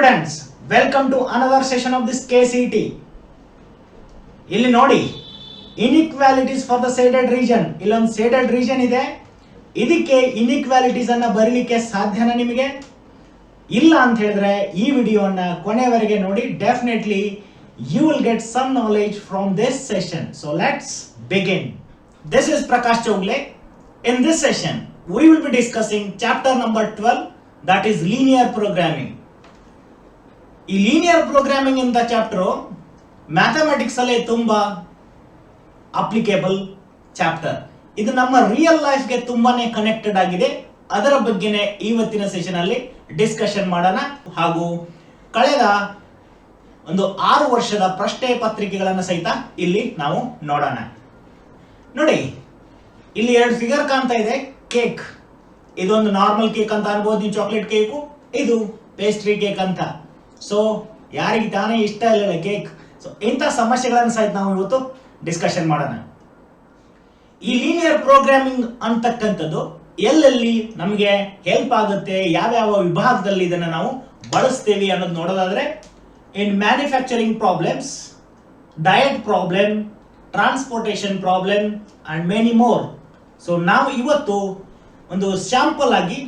Students, welcome to another session of this KCET. ಇಲ್ಲಿ ನೋಡಿ inequalities for the ಸೇಡೆಡ್ region. ಇಲ್ಲೊಂದು ಸೇಡೆಡ್ region ಇದೆ. ಇದಕ್ಕೆ ಇನ್ಇಕ್ವಾಲಿಟೀಸ್ ಅನ್ನ ಬರೀಲಿಕ್ಕೆ ಸಾಧ್ಯನಾ ನಿಮಗೆ? ಇಲ್ಲ ಅಂತ ಹೇಳಿದ್ರೆ ಈ ವಿಡಿಯೋನ ಕೊನೆವರೆಗೆ ನೋಡಿ. Definitely you will get some knowledge from this session. So let's begin. This is Prakash Chogle. In this session, we will be discussing chapter number 12, that is linear programming. ಈ ಲೀನಿಯರ್ ಪ್ರೋಗ್ರಾಮಿಂಗ್ ಇಂದ chapter mathematics ಅಲ್ಲೇ ತುಂಬಾ applicable chapter. ಇದು ನಮ್ಮ real life ಗೆ ತುಂಬಾನೇ connected ಆಗಿದೆ. ಅದರ ಬಗ್ಗೆನೇ ಇವತ್ತಿನ ಸೆಷನ್ ಅಲ್ಲಿ ಡಿಸ್ಕಷನ್ ಮಾಡೋಣ. ಹಾಗೂ ಕಳೆದ ಒಂದು 6 ವರ್ಷದ ಪ್ರಶ್ನೆ ಪತ್ರಿಕೆಗಳನ್ನು ಸಹಿತ ಇಲ್ಲಿ ನಾವು ನೋಡೋಣ. ನೋಡಿ, ಇಲ್ಲಿ 2 ಫಿಗರ್ ಕಾಣ್ತಾ ಇದೆ. ಕೇಕ್, ಇದೊಂದು ನಾರ್ಮಲ್ ಕೇಕ್ ಅಂತ ಅನ್ಬೋದು ನೀವು, ಚಾಕ್ಲೇಟ್ ಕೇಕು. ಇದು ಪೇಸ್ಟ್ರಿ ಕೇಕ್ ಅಂತ. ಸೊ ಯಾರಿಗೆ ತಾನೇ ಇಷ್ಟ ಇಲ್ಲ ಕೇಕ್? ಸೊ ಇಂಥ ಸಮಸ್ಯೆಗಳನ್ನು ಸಹಿತ ನಾವು ಇವತ್ತು ಡಿಸ್ಕಷನ್ ಮಾಡೋಣ. ಈ ಲೀನಿಯರ್ ಪ್ರೋಗ್ರಾಮಿಂಗ್ ಅಂತಕ್ಕಂಥದ್ದು ಎಲ್ಲೆಲ್ಲಿ ನಮಗೆ ಹೆಲ್ಪ್ ಆಗುತ್ತೆ, ಯಾವ್ಯಾವ ವಿಭಾಗದಲ್ಲಿ ಇದನ್ನು ನಾವು ಬಳಸ್ತೇವೆ ಅನ್ನೋದು ನೋಡೋದಾದ್ರೆ, in manufacturing problems, diet problem, transportation problem and many more. So ನಾವು ಇವತ್ತು ಒಂದು ಸ್ಯಾಂಪಲ್ ಆಗಿ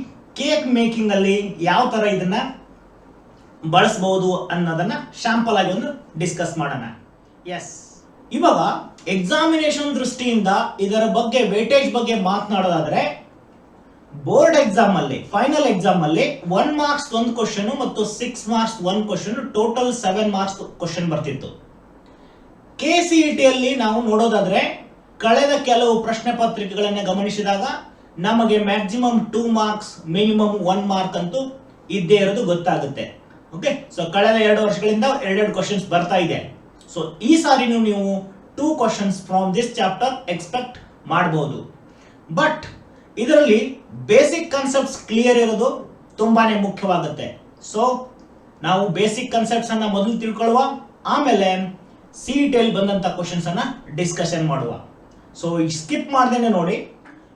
ಕೇಕ್ ಮೇಕಿಂಗ್ ಅಲ್ಲಿ ಯಾವ ತರ ಇದನ್ನ ಬಳಸಬಹುದು ಅನ್ನೋದನ್ನ ಶಾಂಪಲ್ ಆಗಿ ಒಂದು ಡಿಸ್ಕಸ್ ಮಾಡೋಣ. ಎಸ್, ಇವಾಗ ಎಕ್ಸಾಮಿನೇಷನ್ ದೃಷ್ಟಿಯಿಂದ ಇದರ ಬಗ್ಗೆ ವೇಟೇಜ್ ಬಗ್ಗೆ ಮಾತನಾಡೋದಾದ್ರೆ, ಬೋರ್ಡ್ ಎಕ್ಸಾಮ್ ಅಲ್ಲಿ, ಫೈನಲ್ ಎಕ್ಸಾಮ್ ಅಲ್ಲಿ 1 ಮಾರ್ಕ್ಸ್ ಒಂದು ಕ್ವಶನ್ ಮತ್ತು 6 ಮಾರ್ಕ್ಸ್ ಒಂದು ಕ್ವಶನ್, ಟೋಟಲ್ 7 ಮಾರ್ಕ್ಸ್ ಕ್ವಶನ್ ಬರ್ತಿತ್ತು. KCET ಅಲ್ಲಿ ನಾವು ನೋಡೋದಾದ್ರೆ, ಕಳೆದ ಕೆಲವು ಪ್ರಶ್ನೆ ಪತ್ರಿಕೆಗಳನ್ನ ಗಮನಿಸಿದಾಗ ನಮಗೆ ಮ್ಯಾಕ್ಸಿಮಮ್ 2 ಮಾರ್ಕ್ಸ್, ಮಿನಿಮಮ್ 1 ಮಾರ್ಕ್ ಅಂತೂ ಇದ್ದೇ ಇರೋದು ಗೊತ್ತಾಗುತ್ತೆ. ಓಕೆ, ಸೊ ಕಳೆದ 2 ವರ್ಷಗಳಿಂದ 2 ಕ್ವಶನ್ಸ್ ಬರ್ತಾ ಇದೆ. ಸೊ ಈ ಸಾರಿ ನೀವು 2 questions from this chapter expect ಮಾಡಬಹುದು. ಬಟ್ ಇದರಲ್ಲಿ ಬೇಸಿಕ್ ಕಾನ್ಸೆಪ್ಟ್ಸ್ ಕ್ಲಿಯರ್ ಇರೋದು ತುಂಬಾನೇ ಮುಖ್ಯವಾಗುತ್ತೆ. ಸೊ ನಾವು ಬೇಸಿಕ್ ಕಾನ್ಸೆಪ್ಟ್ಸ್ ಅನ್ನ ಮೊದಲು ತಿಳ್ಕೊಳ್ಳುವ, ಆಮೇಲೆ CET ಅಲ್ಲಿ ಬಂದಂತ ಕ್ವಶನ್ಸ್ ಅನ್ನ ಡಿಸ್ಕಷನ್ ಮಾಡುವ. ಸೊ ಈಗ ಸ್ಕಿಪ್ ಮಾಡ್ದೇನೆ ನೋಡಿ.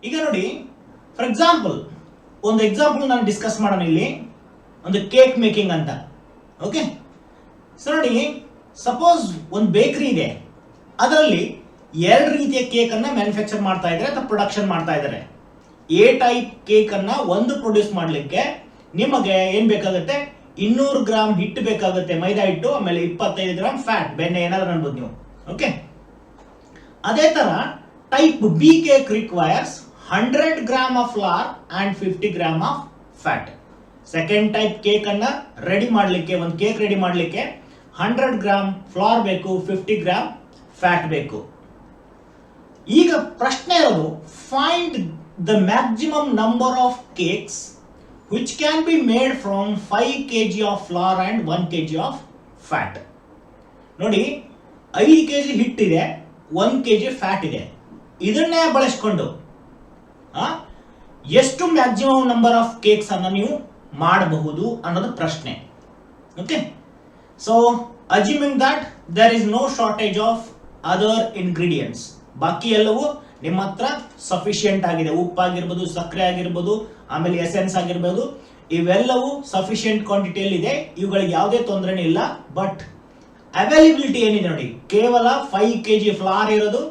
ಈಗ ನೋಡಿ, ಫಾರ್ ಎಕ್ಸಾಂಪಲ್ ಒಂದು ಎಕ್ಸಾಂಪಲ್ ನಾನು ಡಿಸ್ಕಸ್ ಮಾಡೋಣ. ಇಲ್ಲಿ ಒಂದು ಕೇಕ್ ಮೇಕಿಂಗ್ ಅಂತ. ಓಕೆ, ಸೊ ನೋಡಿ, ಸಪೋಸ್ ಒಂದು ಬೇಕರಿ ಇದೆ, ಅದರಲ್ಲಿ 2 ರೀತಿಯ ಕೇಕ್ ಅನ್ನ ಮ್ಯಾನುಫ್ಯಾಕ್ಚರ್ ಮಾಡ್ತಾ ಇದ್ದಾರೆ ಅಥವಾ ಪ್ರೊಡಕ್ಷನ್ ಮಾಡ್ತಾ ಇದ್ದಾರೆ. ಎ ಟೈಪ್ ಕೇಕ್ ಅನ್ನ ಒಂದು ಪ್ರೊಡ್ಯೂಸ್ ಮಾಡಲಿಕ್ಕೆ ನಿಮಗೆ ಏನ್ ಬೇಕಾಗುತ್ತೆ? 200 ಗ್ರಾಮ್ ಹಿಟ್ಟು ಬೇಕಾಗುತ್ತೆ, ಮೈದಾ ಹಿಟ್ಟು, ಆಮೇಲೆ 25 ಗ್ರಾಮ್ ಫ್ಯಾಟ್, ಬೆಣ್ಣೆ ಏನಾದ್ರು ಅನ್ಬೋದು ನೀವು. ಓಕೆ, ಅದೇ ತರ type B cake requires 100 gram of flour and 50 gram of fat. Second type cake ಅನ್ನ ರೆಡಿ ಮಾಡಲಿಕ್ಕೆ, ಒಂದು ಕೇಕ್ ರೆಡಿ ಮಾಡಲಿಕ್ಕೆ 100 ಗ್ರಾಮ್ ಫ್ಲೋರ್ ಬೇಕು, 50 ಗ್ರಾಮ್ ಫ್ಯಾಟ್ ಬೇಕು. ಈಗ ಪ್ರಶ್ನೆ ಇರೋದು, find the maximum number of cakes which can be made from 5 kg of flour and 1 kg of fat. ನೋಡಿ, 5 kg ಹಿಟ್ಟಿದೆ, 1 kg ಫ್ಯಾಟ್ ಇದೆ. ಇದನ್ನೇ ಬಳಸಿಕೊಂಡು ಎಷ್ಟು ಮ್ಯಾಕ್ಸಿಮಮ್ ನಂಬರ್ ಆಫ್ ಕೇಕ್ಸ್ ಅನ್ನ ನೀವು ಮಾಡಬಹುದು ಅನ್ನೋದು ಪ್ರಶ್ನೆ. Okay, so assuming that there is no shortage of other ingredients, ಬಾಕಿ ಎಲ್ಲವೂ ನಿಮ್ಮ ಹತ್ರ ಸಫಿಶಿಯಂಟ್ ಆಗಿದೆ. ಉಪ್ಪಾಗಿರ್ಬೋದು, ಸಕ್ಕರೆ ಆಗಿರ್ಬೋದು, ಆಮೇಲೆ ಎಸೆನ್ಸ್ ಆಗಿರ್ಬೋದು, ಇವೆಲ್ಲವೂ ಸಫಿಶಿಯಂಟ್ ಕ್ವಾಂಟಿಟಿಯಲ್ಲಿ ಇದೆ. ಇವುಗಳಿಗೆ ಯಾವುದೇ ತೊಂದರೆನೇ ಇಲ್ಲ. ಬಟ್ ಅವೈಲಬಿಲಿಟಿ ಏನಿದೆ ನೋಡಿ, ಕೇವಲ 5 kg ಫ್ಲೋರ್ ಇರೋದು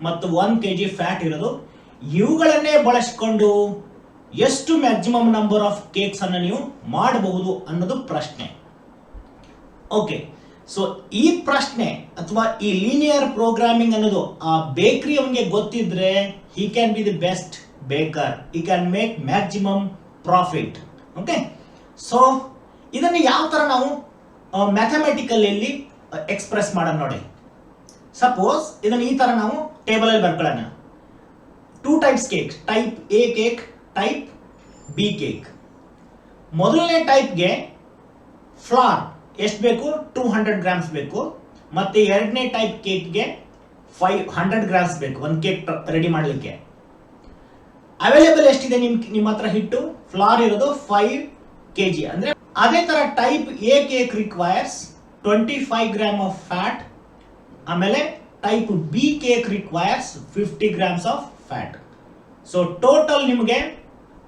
ಮತ್ತು 1 kg ಫ್ಯಾಟ್ ಇರೋದು, ಇವುಗಳನ್ನೇ ಬಳಸಿಕೊಂಡು ಎಷ್ಟು ಮ್ಯಾಕ್ಸಿಮಮ್ ನಂಬರ್ ಆಫ್ ಕೇಕ್ಸ್ ಅನ್ನು ನೀವು ಮಾಡಬಹುದು ಅನ್ನೋದು ಪ್ರಶ್ನೆ. ಓಕೆ, ಸೊ ಈ ಪ್ರಶ್ನೆ ಅಥವಾ ಈ ಲೀನಿಯರ್ ಪ್ರೋಗ್ರಾಮಿಂಗ್ ಅನ್ನೋದು ಆ ಬೇಕರಿ ಅವನಿಗೆ ಗೊತ್ತಿದ್ರೆ, he can be the best baker, he can make maximum profit. Okay, so ಇದನ್ನು ಯಾವ ತರ ನಾವು ಮ್ಯಾಥಮೆಟಿಕಲ್ ಅಲ್ಲಿ ಎಕ್ಸ್ಪ್ರೆಸ್ ಮಾಡೋಣ ನೋಡಿ. ಸಪೋಸ್ ಇದನ್ನು ಈ ತರ ನಾವು ಟೇಬಲ್ ಅಲ್ಲಿ ಬರ್ಕೊಳ್ಳೋಣ. 2 types cake, type A cake, type B cake. ಮೊದಲನೇ ಟೈಪ್ಗೆ ಫ್ಲೋರ್ ಎಷ್ಟು ಬೇಕು? 200 ಗ್ರಾಮ್ಸ್ ಬೇಕು. ಮತ್ತೆ ಎರಡನೇ ಟೈಪ್ ಕೇಕ್ಗೆ 500 ಗ್ರಾಮ್ಸ್ ಬೇಕು ಒಂದು ಕೇಕ್ ರೆಡಿ ಮಾಡಲಿಕ್ಕೆ. ಅವೈಲೇಬಲ್ ಎಷ್ಟಿದೆ ನಿಮ್ಮ ಹತ್ರ ಹಿಟ್ಟು? ಫ್ಲೋರ್ ಇರೋದು 5 kg. ಅಂದ್ರೆ ಅದೇ ತರ type A cake requires 25 gram of fat, ಆಮೇಲೆ type B cake requires 50 grams of fat. So total ನಿಮಗೆ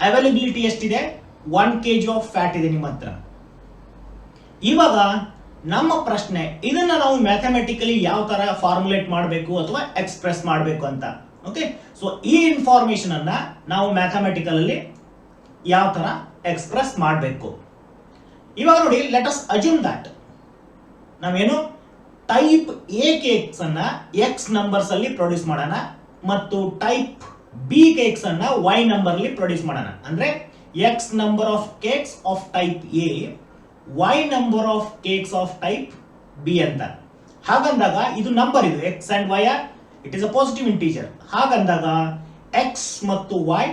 ಅವೈಲಬಿಲಿಟಿ ಎಷ್ಟಿದೆ? 1 kg ಆಫ್ ಫ್ಯಾಟ್ ಇದೆ ನಿಮ್ಮ ಹತ್ರ. ಇವಾಗ ನಮ್ಮ ಪ್ರಶ್ನೆ, ಇದನ್ನ ನಾವು ಮ್ಯಾಥಮೆಟಿಕಲಿ ಯಾವ ತರ ಫಾರ್ಮುಲೇಟ್ ಮಾಡಬೇಕು ಅಥವಾ ಎಕ್ಸ್ಪ್ರೆಸ್ ಮಾಡಬೇಕು ಅಂತ. ಓಕೆ, ಸೊ ಈ ಇನ್ಫಾರ್ಮೇಶನ್ ಅನ್ನ ನಾವು ಮ್ಯಾಥಮೆಟಿಕಲ್ ಅಲ್ಲಿ ಯಾವ ತರ ಎಕ್ಸ್ಪ್ರೆಸ್ ಮಾಡಬೇಕು. ಇವಾಗ ನೋಡಿ, ಲೆಟ್ ಅಸ್ ಅಸ್ಯೂಮ್ ದಟ್ ನಾವೇನು ಟೈಪ್ ಎ ಕೇಕ್ಸ್ ಅನ್ನ ಎಕ್ಸ್ ನಂಬರ್ಸ್ ಅಲ್ಲಿ ಪ್ರೊಡ್ಯೂಸ್ ಮಾಡೋಣ ಮತ್ತು ಟೈಪ್ ಬಿ ಕೇಕ್ಸ್ ಅನ್ನ ವೈ ನಂಬರ್ ಅಲ್ಲಿ ಪ್ರೊಡ್ಯೂಸ್ ಮಾಡೋಣ. ಅಂದ್ರೆ X number of cakes of type A, Y number of cakes of type B ಅಂತ. ಹಾಗಂದಾಗ ಇದು ನಂಬರ್, ಇದು X and Y are it is a positive integer. ಹಾಗಂದಾಗ ಎಕ್ಸ್ ಮತ್ತು Y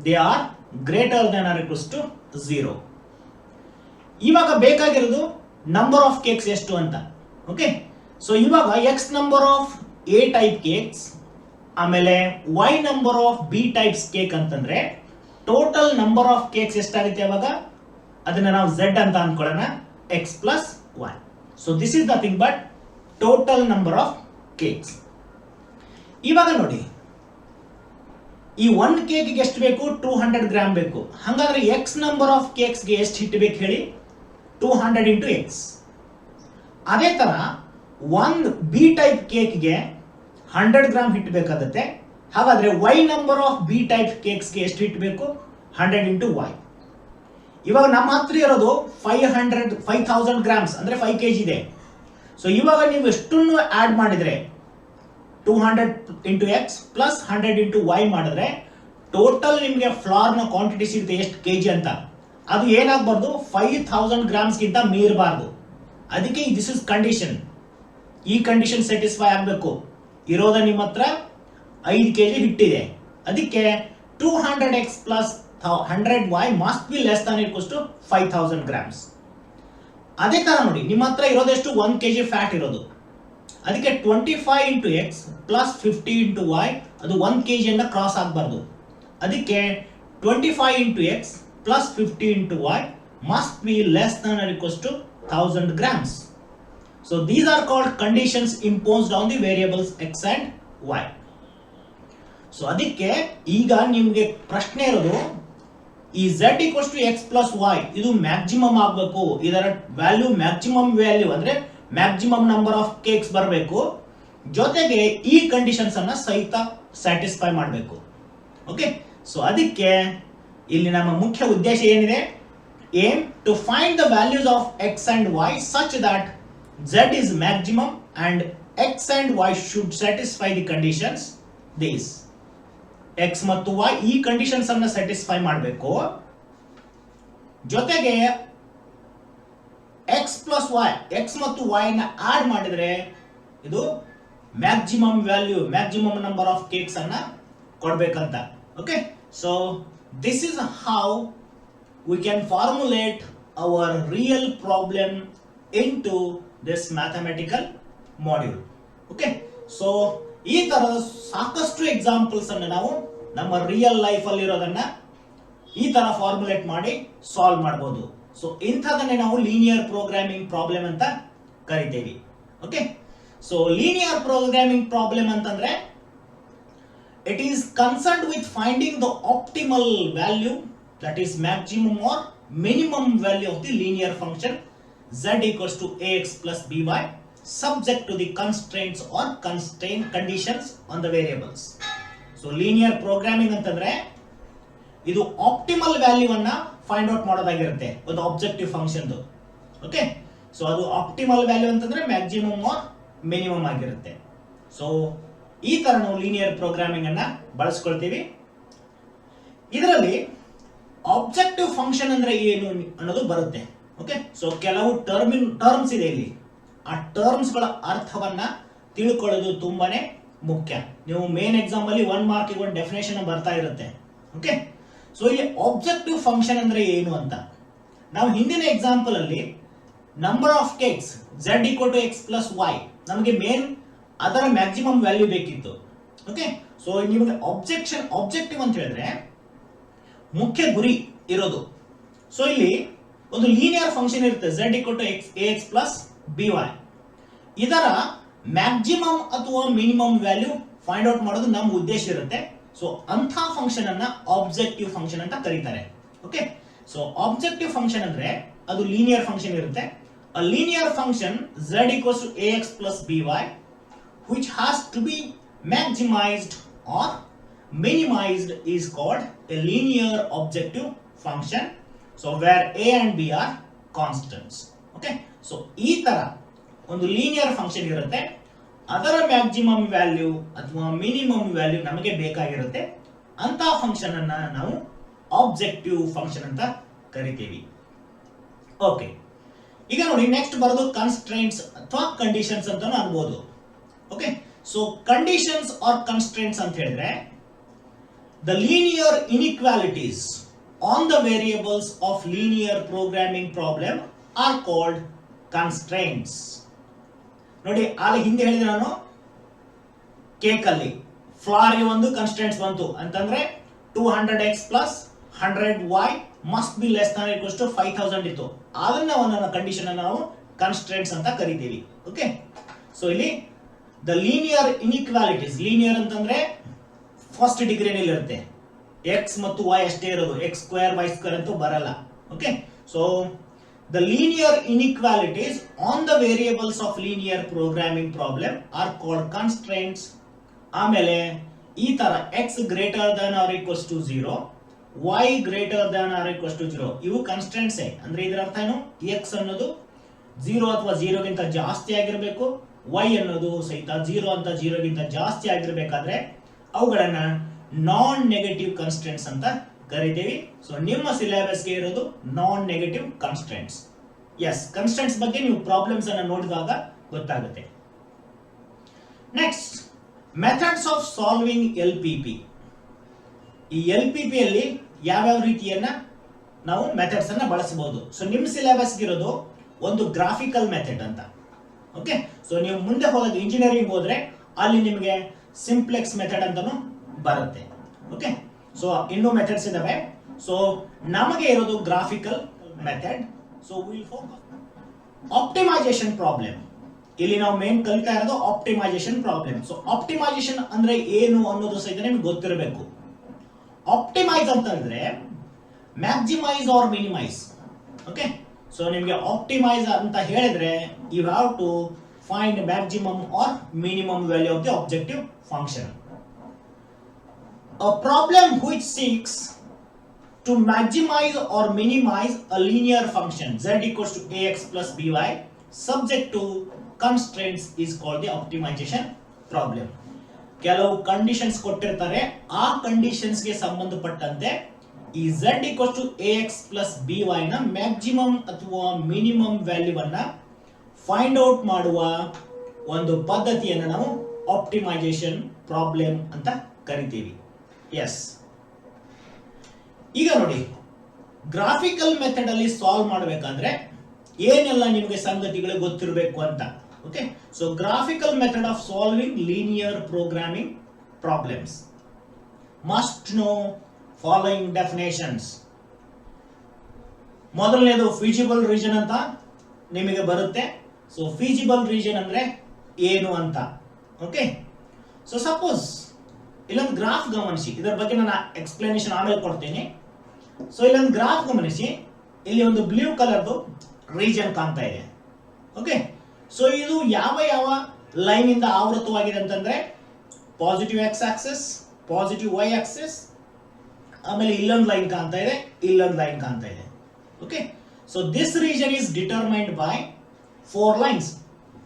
they are greater than or equals to 0. ಇವಾಗ ಬೇಕಾಗಿರೋದು number of cakes ಎಷ್ಟು ಅಂತ. ಓಕೆ, ಸೊ ಇವಾಗ X number of A type cakes ಆಮೇಲೆ Y number of B types cake ಅಂತಂದ್ರೆ total number of cakes ಎಷ್ಟಾಗುತ್ತೆ ಅವಾಗ ಅದನ್ನ ನಾವು z ಅಂತ ಅನ್ಕೊಳ್ಳೋಣ, x plus y. So this is nothing but total number of cakes. ಇವಾಗ ನೋಡಿ, ಈ ಒಂದು ಕೇಕ್ಗೆ ಎಷ್ಟು ಬೇಕು? 200 ಗ್ರಾಮ್ ಬೇಕು. ಹಾಗಾದ್ರೆ ಎಕ್ಸ್ ನಂಬರ್ ಆಫ್ ಕೇಕ್ಸ್ಗೆ ಎಷ್ಟು ಹಿಟ್ ಬೇಕು ಹೇಳಿ? 200 ಇಂಟು ಎಕ್ಸ್. ಅದೇ ತರ ಒಂದು ಬಿ ಟೈಪ್ ಕೇಕ್ಗೆ 100 ಗ್ರಾಮ್ ಹಿಟ್ ಬೇಕಾಗುತ್ತೆ. ಹಾಗಾದ್ರೆ Y number of B type ಕೇಕ್ಸ್ಗೆ ಎಷ್ಟು ಹಿಟ್ ಬೇಕು? 100 ಇಂಟು ವೈ. ಇವಾಗ ನಮ್ಮ ಹತ್ರ ಇರೋದು 5000 ಗ್ರಾಮ್ಸ್ ಅಂದ್ರೆ 5 kg ಇದೆ. ಸೊ ಇವಾಗ ನೀವು ಎಷ್ಟನ್ನು ಆಡ್ ಮಾಡಿದ್ರೆ 200 into x plus 100 into y ಮಾಡಿದ್ರೆ ಟೋಟಲ್ ನಿಮಗೆ ಫ್ಲಾರ್ ನ ಕ್ವಾಂಟಿಟಿ ಸಿಗುತ್ತೆ ಎಷ್ಟು ಕೆಜಿ ಅಂತ. ಅದು ಏನಾಗಬಾರ್ದು? 5000 ಗ್ರಾಮ್ಸ್ ಗಿಂತ ಮೀರಬಾರ್ದು. ಅದಕ್ಕೆ ದಿಸ್ ಇಸ್ ಕಂಡೀಷನ್. ಈ ಕಂಡೀಷನ್ ಸ್ಯಾಟಿಸ್ಫೈ ಆಗಬೇಕು. ಇರೋದ ನಿಮ್ಮ ಹತ್ರ 5 kg ಹಿಟ್ಟಿದೆ, ಅದಕ್ಕೆ 200x plus 100y must be less than equals to 5000 grams. ಅದೇ ತರ ನೋಡಿ, ನಿಮ್ಮ ಹತ್ರ ಇರೋದೆಷ್ಟು? 1 kg ಫ್ಯಾಟ್ ಇರೋದು, ಅದಕ್ಕೆ 25 into x plus 50 into y, ಅದು 1 kg ಅನ್ನ ಕ್ರಾಸ್ ಆಗಬಾರ್ದು. ಅದಕ್ಕೆ 25 into x plus 50 into y must be less than or equals to 1000 grams. So these are called conditions imposed on the variables x and y. So ಅದಕ್ಕೆ ಈಗ ನಿಮಗೆ ಪ್ರಶ್ನೆ ಇರೋದು, ಈ z equals to x plus y ಇದು maximum ಆಗಬೇಕು. ಇದರ value maximum value ಅಂದ್ರೆ ಮ್ಯಾಕ್ಸಿಮಮ್ ನಂಬರ್ ಆಫ್ ಕೇಕ್ಸ್ ಬರಬೇಕು, ಜೊತೆಗೆ ಈ ಕಂಡೀಷನ್ಸ್ ಅನ್ನ ಸಹಿತ ಸ್ಯಾಟಿಸ್ಫೈ ಮಾಡಬೇಕು. ಓಕೆ, ಸೊ ಅದಕ್ಕೆ ಇಲ್ಲಿ ನಮ್ಮ ಮುಖ್ಯ ಉದ್ದೇಶ ಏನಿದೆ? aim to find the values of x and y such that z is maximum and x and y should satisfy the conditions these. x ಮತ್ತು y ಈ ಕಂಡೀಷನ್ಸ್ ಅನ್ನು ಸ್ಯಾಟಿಸ್ಫೈ ಮಾಡಬೇಕು, ಜೊತೆಗೆ x ಪ್ಲಸ್ y, x ಮತ್ತು y ನ add ಮಾಡಿದ್ರೆ ಇದು maximum value, maximum number of cakes ಅನ್ನ ಕೊಡಬೇಕಂತ. Okay, so this is how we can formulate our real problem into this mathematical module. Okay, so ಈ ತರದ ಸಾಕಷ್ಟು ಎಕ್ಸಾಂಪಲ್ಸ್ ಅನ್ನು ನಾವು ನಮ್ಮ ರಿಯಲ್ ಲೈಫ್ ಅಲ್ಲಿ ಇರೋದನ್ನ ಈ ತರ ಫಾರ್ಮುಲೇಟ್ ಮಾಡಿ ಸಾಲ್ವ್ ಮಾಡಬಹುದು. ಸೊ ಇಂಥದನ್ನೇ ನಾವು ಲೀನಿಯರ್ ಪ್ರೋಗ್ರಾಮಿಂಗ್ ಪ್ರಾಬ್ಲಮ್ ಅಂತ ಕರಿತೀವಿ. Okay, so linear programming problem ಅಂತಂದ್ರೆ it is concerned with finding the optimal value, that is maximum or minimum value of the linear function z equals to ax plus by subject to the constraints or constraint conditions on the variables. So linear programming ಅಂತಂದ್ರೆ ಇದು optimal value ಅನ್ನ find out ಮಾಡೋದಾಗಿರುತ್ತೆ ಒಂದು objective function. Okay, so ಅದು optimal value ಅಂತಂದ್ರೆ maximum or minimum ಆಗಿರುತ್ತೆ. So ಈ ತರ ನಾವು ಲೀನಿಯರ್ ಪ್ರೋಗ್ರಾಮಿಂಗ್ ಅನ್ನ ಬಳಸ್ಕೊಳ್ತೀವಿ. ಇದರಲ್ಲಿ ಆಬ್ಜೆಕ್ಟಿವ್ ಫಂಕ್ಷನ್ ಅಂದ್ರೆ ಏನು ಅನ್ನೋದು ಬರುತ್ತೆ. ಓಕೆ, ಸೊ ಕೆಲವು ಟರ್ಮ್ಸ್ ಇದೆ ಇಲ್ಲಿ, ಆ ಟರ್ಮ್ಸ್ ಗಳ ಅರ್ಥವನ್ನ ತಿಳ್ಕೊಳ್ಳೋದು ತುಂಬಾನೇ ಮುಖ್ಯ. ನೀವು ಮೇನ್ ಎಕ್ಸಾಮ್ ಅಲ್ಲಿ 1 ಮಾರ್ಕ್ ಗೆ ಒಂದು ಡೆಫಿನೇಷನ್ ಬರ್ತಾ ಇರುತ್ತೆ. ಓಕೆ, ಸೊ ಇಲ್ಲಿ ಆಬ್ಜೆಕ್ಟಿವ್ ಫಂಕ್ಷನ್ ಅಂದ್ರೆ ಏನು ಅಂತ ನಾವು ಹಿಂದಿನ ಎಕ್ಸಾಂಪಲ್ ಅಲ್ಲಿ number of cakes z equal to x plus y ನಮಗೆ ಮೇನ್ ಅದರ ಮ್ಯಾಕ್ಸಿಮಮ್ ವ್ಯಾಲ್ಯೂ ಬೇಕಿತ್ತು. ಓಕೆ, ಸೊ ನಿಮಗೆ ಆಬ್ಜೆಕ್ಟಿವ್ ಅಂತ ಹೇಳಿದ್ರೆ ಮುಖ್ಯ ಗುರಿ ಇರೋದು. ಸೊ ಇಲ್ಲಿ ಒಂದು ಲೀನಿಯರ್ ಫಂಕ್ಷನ್ ಇರುತ್ತೆ z equal to ax plus by. ಇದರ ಮ್ಯಾಕ್ಸಿಮಮ್ ಅಥವಾ ಮಿನಿಮಮ್ ವ್ಯಾಲ್ಯೂ ಫೈಂಡ್ ಔಟ್ ಮಾಡೋದು ನಮ್ಮ ಉದ್ದೇಶ ಇರುತ್ತೆ. ಸೊ ಅಂಥ ಫಂಕ್ಷನ್ ಅನ್ನ ಆಬ್ಜೆಕ್ಟಿವ್ ಫಂಕ್ಷನ್ ಅಂತ ಕರೀತಾರೆ. ಓಕೆ, ಸೊ ಆಬ್ಜೆಕ್ಟಿವ್ ಫಂಕ್ಷನ್ ಅಂದ್ರೆ ಅದು ಲೀನಿಯರ್ ಫಂಕ್ಷನ್ ಇರುತ್ತೆ, A linear function z equals to ax plus by which has to be maximized or minimized is called a linear objective function. So where a and b are constants. Okay, so ಈ ತರ ಒಂದು linear function ಇರುತ್ತೆ, ಅದರ maximum value ಅಥವಾ minimum value ನಮಗೆ ಬೇಕಾಗಿರುತ್ತೆ, ಅಂತ function ಅನ್ನ ನಾವು ಆಬ್ಜೆಕ್ಟಿವ್ ಫಂಕ್ಷನ್ ಅಂತ ಕರಿತೀವಿ. ಓಕೆ, ಈಗ ನೋಡಿ ನೆಕ್ಸ್ಟ್ ಬರೋದು ಕನ್ಸ್ಟ್ರೈಂಟ್ಸ್ ಅಥವಾ ಕಂಡೀಷನ್ಸ್ ಅಂತ ಅನ್ಬೋದು. Okay, so conditions or constraints ಅಂತ ಹೇಳಿದ್ರೆ the linear inequalities on the variables of linear programming problem are called constraints. ನೋಡಿ ಅಲ್ಲಿ ಹಿಂದೆ ಹೇಳಿದೆ ನಾನು, ಕೇಕ್ ಅಲ್ಲಿ ಫ್ಲಾರ್ಗೆ ಒಂದು ಕನ್ಸ್ಟ್ರೈಂಟ್ಸ್ ಬಂತು ಅಂತಂದ್ರೆ 200x plus 100y must be less than equals to 5000 ಇತ್ತು. ಅದನ್ನ ಒಂದು ಕಂಡೀಷನ್ ಅನ್ನು ನಾವು ಕನ್ಸ್ಟ್ರೈಂಟ್ಸ್ ಅಂತ ಕರಿತೀವಿ. ಓಕೆ, ಸೊ ಇಲ್ಲಿ ದ ಲೀನಿಯರ್ ಇನ್ಇಕ್ವಾಲಿಟೀಸ್, ಲೀನಿಯರ್ ಅಂತಂದ್ರೆ ಫಸ್ಟ್ ಡಿಗ್ರಿನಲ್ಲಿ ಇರುತ್ತೆ, ಎಕ್ಸ್ ಮತ್ತು ವೈ ಅಷ್ಟೇ ಇರೋದು, ಎಕ್ಸ್ ಸ್ಕ್ವೇರ್ ವೈ ಸ್ಕ್ವೇರ್ ಅಂತೂ ಬರಲ್ಲ. Okay, so the linear inequalities on the variables of linear programming problem are called constraints. ಆಮೇಲೆ ಈ ತರ X greater than or equals to 0, y greater than or equals to 0 ಇವು ಕನ್ಸ್ಟ್ರೈಂಟ್ಸ್. ಅಂದ್ರೆ ಇದರ ಅರ್ಥ ಏನು, ಎಕ್ಸ್ ಅನ್ನೋದು 0 ಅಥವಾ 0 ಗಿಂತ ಜಾಸ್ತಿ ಆಗಿರಬೇಕು, y ಅನ್ನೋದು ಸಹಿತ 0 ಅಂತ 0 ಗಿಂತ ಜಾಸ್ತಿ ಆಗಿರಬೇಕಾದ್ರೆ ಅವುಗಳನ್ನ ನಾನ್ ನೆಗೆಟಿವ್ ಕನ್ಸ್ಟ್ರೈಂಟ್ಸ್ ಅಂತ ಕರಿತೀವಿ. ಸೊ ನಿಮ್ಮ ಸಿಲೆಬಸ್ಗೆ ಇರೋದು ನಾನ್ ನೆಗೆಟಿವ್ ಕನ್ಸ್ಟ್ರೈಂಟ್ಸ್. ಎಸ್, ಕನ್ಸ್ಟ್ರೈಂಟ್ಸ್ ಬಗ್ಗೆ ನೀವು ಪ್ರಾಬ್ಲಮ್ಸ್ ಅನ್ನು ನೋಡಿದಾಗ ಗೊತ್ತಾಗುತ್ತೆ. Next, methods of solving LPP. ಈ LPP ಅಲ್ಲಿ ಯಾವ್ಯಾವ ರೀತಿಯನ್ನ ನಾವು ಮೆಥಡ್ಸ್ ಅನ್ನ ಬಳಸಬಹುದು. ಸೊ ನಿಮ್ಮ ಸಿಲೆಬಸ್ಗೆ ಇರೋದು ಒಂದು ಗ್ರಾಫಿಕಲ್ ಮೆಥಡ್ ಅಂತ. ಓಕೆ, ಸೊ ನೀವು ಮುಂದೆ ಹೋಗೋದು ಇಂಜಿನಿಯರಿಂಗ್ ಹೋದ್ರೆ ಅಲ್ಲಿ ನಿಮಗೆ ಸಿಂಪ್ಲೆಕ್ಸ್ ಮೆಥಡ್ ಅಂತಾನು ಬರುತ್ತೆ. ಓಕೆ, ಸೊ ಇನ್ನೂ ಮೆಥಡ್ಸ್ ಇದಾವೆ. ಸೊ ನಮಗೆ ಇರೋದು graphical method. So will focus optimisation problem. ಇಲ್ಲಿ ನಾವು ಮೇನ್ ಕಲಿತಾ ಇರೋದು ಆಪ್ಟಿಮೈಸೇಷನ್ ಪ್ರಾಬ್ಲಮ್. ಸೊ ಆಪ್ಟಿಮೈಸೇಷನ್ ಅಂದ್ರೆ ಏನು ಅನ್ನೋದು ಸಹಿತ ನಿಮ್ಗೆ ಗೊತ್ತಿರಬೇಕು. ಆಪ್ಟಿಮೈಸ್ ಅಂತ ಅಂದ್ರೆ maximise or minimise. Okay, so ನಿಮಗೆ ಆಪ್ಟಿಮೈಸ್ ಅಂತ ಹೇಳಿದ್ರೆ you have to find maximum or minimum value of the objective function. A problem which seeks to maximize or minimize a linear function z equals to ax plus by subject to constraints is called the optimization problem. ಕೆಲವು conditions ಕೊಟ್ಟಿರ್ತಾರೆ, ಆ conditions ಗೆ ಸಂಬಂಧಪಟ್ಟಂತೆ ಈ z equals to ax plus by ನ maximum ಅಥವಾ minimum ವ್ಯಾಲ್ಯೂವನ್ನ find out ಮಾಡುವ ಒಂದು ಪದ್ಧತಿಯನ್ನು ನಾವು ಆಪ್ಟಿಮೈಸೇಷನ್ ಪ್ರಾಬ್ಲಮ್ ಅಂತ ಕರಿತೀವಿ. ಎಸ್, ಈಗ ನೋಡಿ ಗ್ರಾಫಿಕಲ್ ಮೆಥಡ್ ಅಲ್ಲಿ ಸಾಲ್ವ್ ಮಾಡಬೇಕಾದ್ರೆ ಏನೆಲ್ಲ ನಿಮಗೆ ಸಂಗತಿಗಳು ಗೊತ್ತಿರಬೇಕು ಅಂತ. Okay, so graphical method of solving linear programming problems must know following definitions. ಮೊದಲನೇದು ಫೀಸಿಬಲ್ ರೀಜನ್ ಅಂತ ನಿಮಗೆ ಬರುತ್ತೆ. ಸೊ ಫೀಸಿಬಲ್ ರೀಜನ್ ಅಂದ್ರೆ ಏನು ಅಂತ. ಓಕೆ, ಸೊ ಸಪೋಸ್ ಇಲ್ಲೊಂದು ಗ್ರಾಫ್ ಗಮನಿಸಿ, ಇದರ ಬಗ್ಗೆ ನಾನು ಎಕ್ಸ್ಪ್ಲನೇಷನ್ ಆಮೇಲೆ ಕೊಡ್ತೀನಿ. ಸೊ ಇಲ್ಲೊಂದು ಗ್ರಾಫ್ ಗಮನಿಸಿ, ಇಲ್ಲಿ ಒಂದು ಬ್ಲೂ ಕಲರ್ದು ರೀಜನ್ ಕಾಣ್ತಾ ಇದೆ. ಓಕೆ, ಸೊ ಇದು ಯಾವ ಯಾವ ಲೈನ್ ಇಂದ ಆವೃತವಾಗಿದೆ ಅಂತಂದ್ರೆ positive X axis, positive Y axis, ಆಮೇಲೆ ಇಲ್ಲೊಂದು ಲೈನ್ ಕಾಣ್ತಾ ಇದೆ, ಇಲ್ಲೊಂದು ಲೈನ್ ಕಾಣ್ತಾ ಇದೆ. Okay, so this region is determined by 4 lines: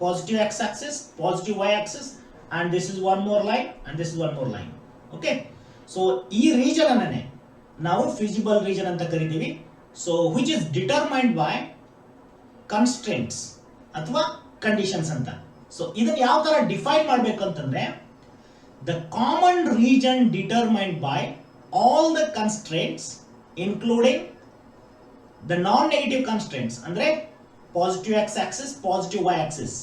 positive x axis, positive y axis, and this is one more line, and this is one more line. Okay, so ಈ region ಅನ್ನೇ ನಾವು feasible region ಅಂತ ಕರಿತೀವಿ. So which is determined by constraints ಅಥವಾ conditions ಅಂತ. So ಇದನ್ನ ಯಾವ ತರ ಡಿಫೈನ್ ಮಾಡಬೇಕು ಅಂತಂದ್ರೆ the common region determined by all the constraints including the non negative constraints ಅಂದ್ರೆ positive X axis, positive Y axis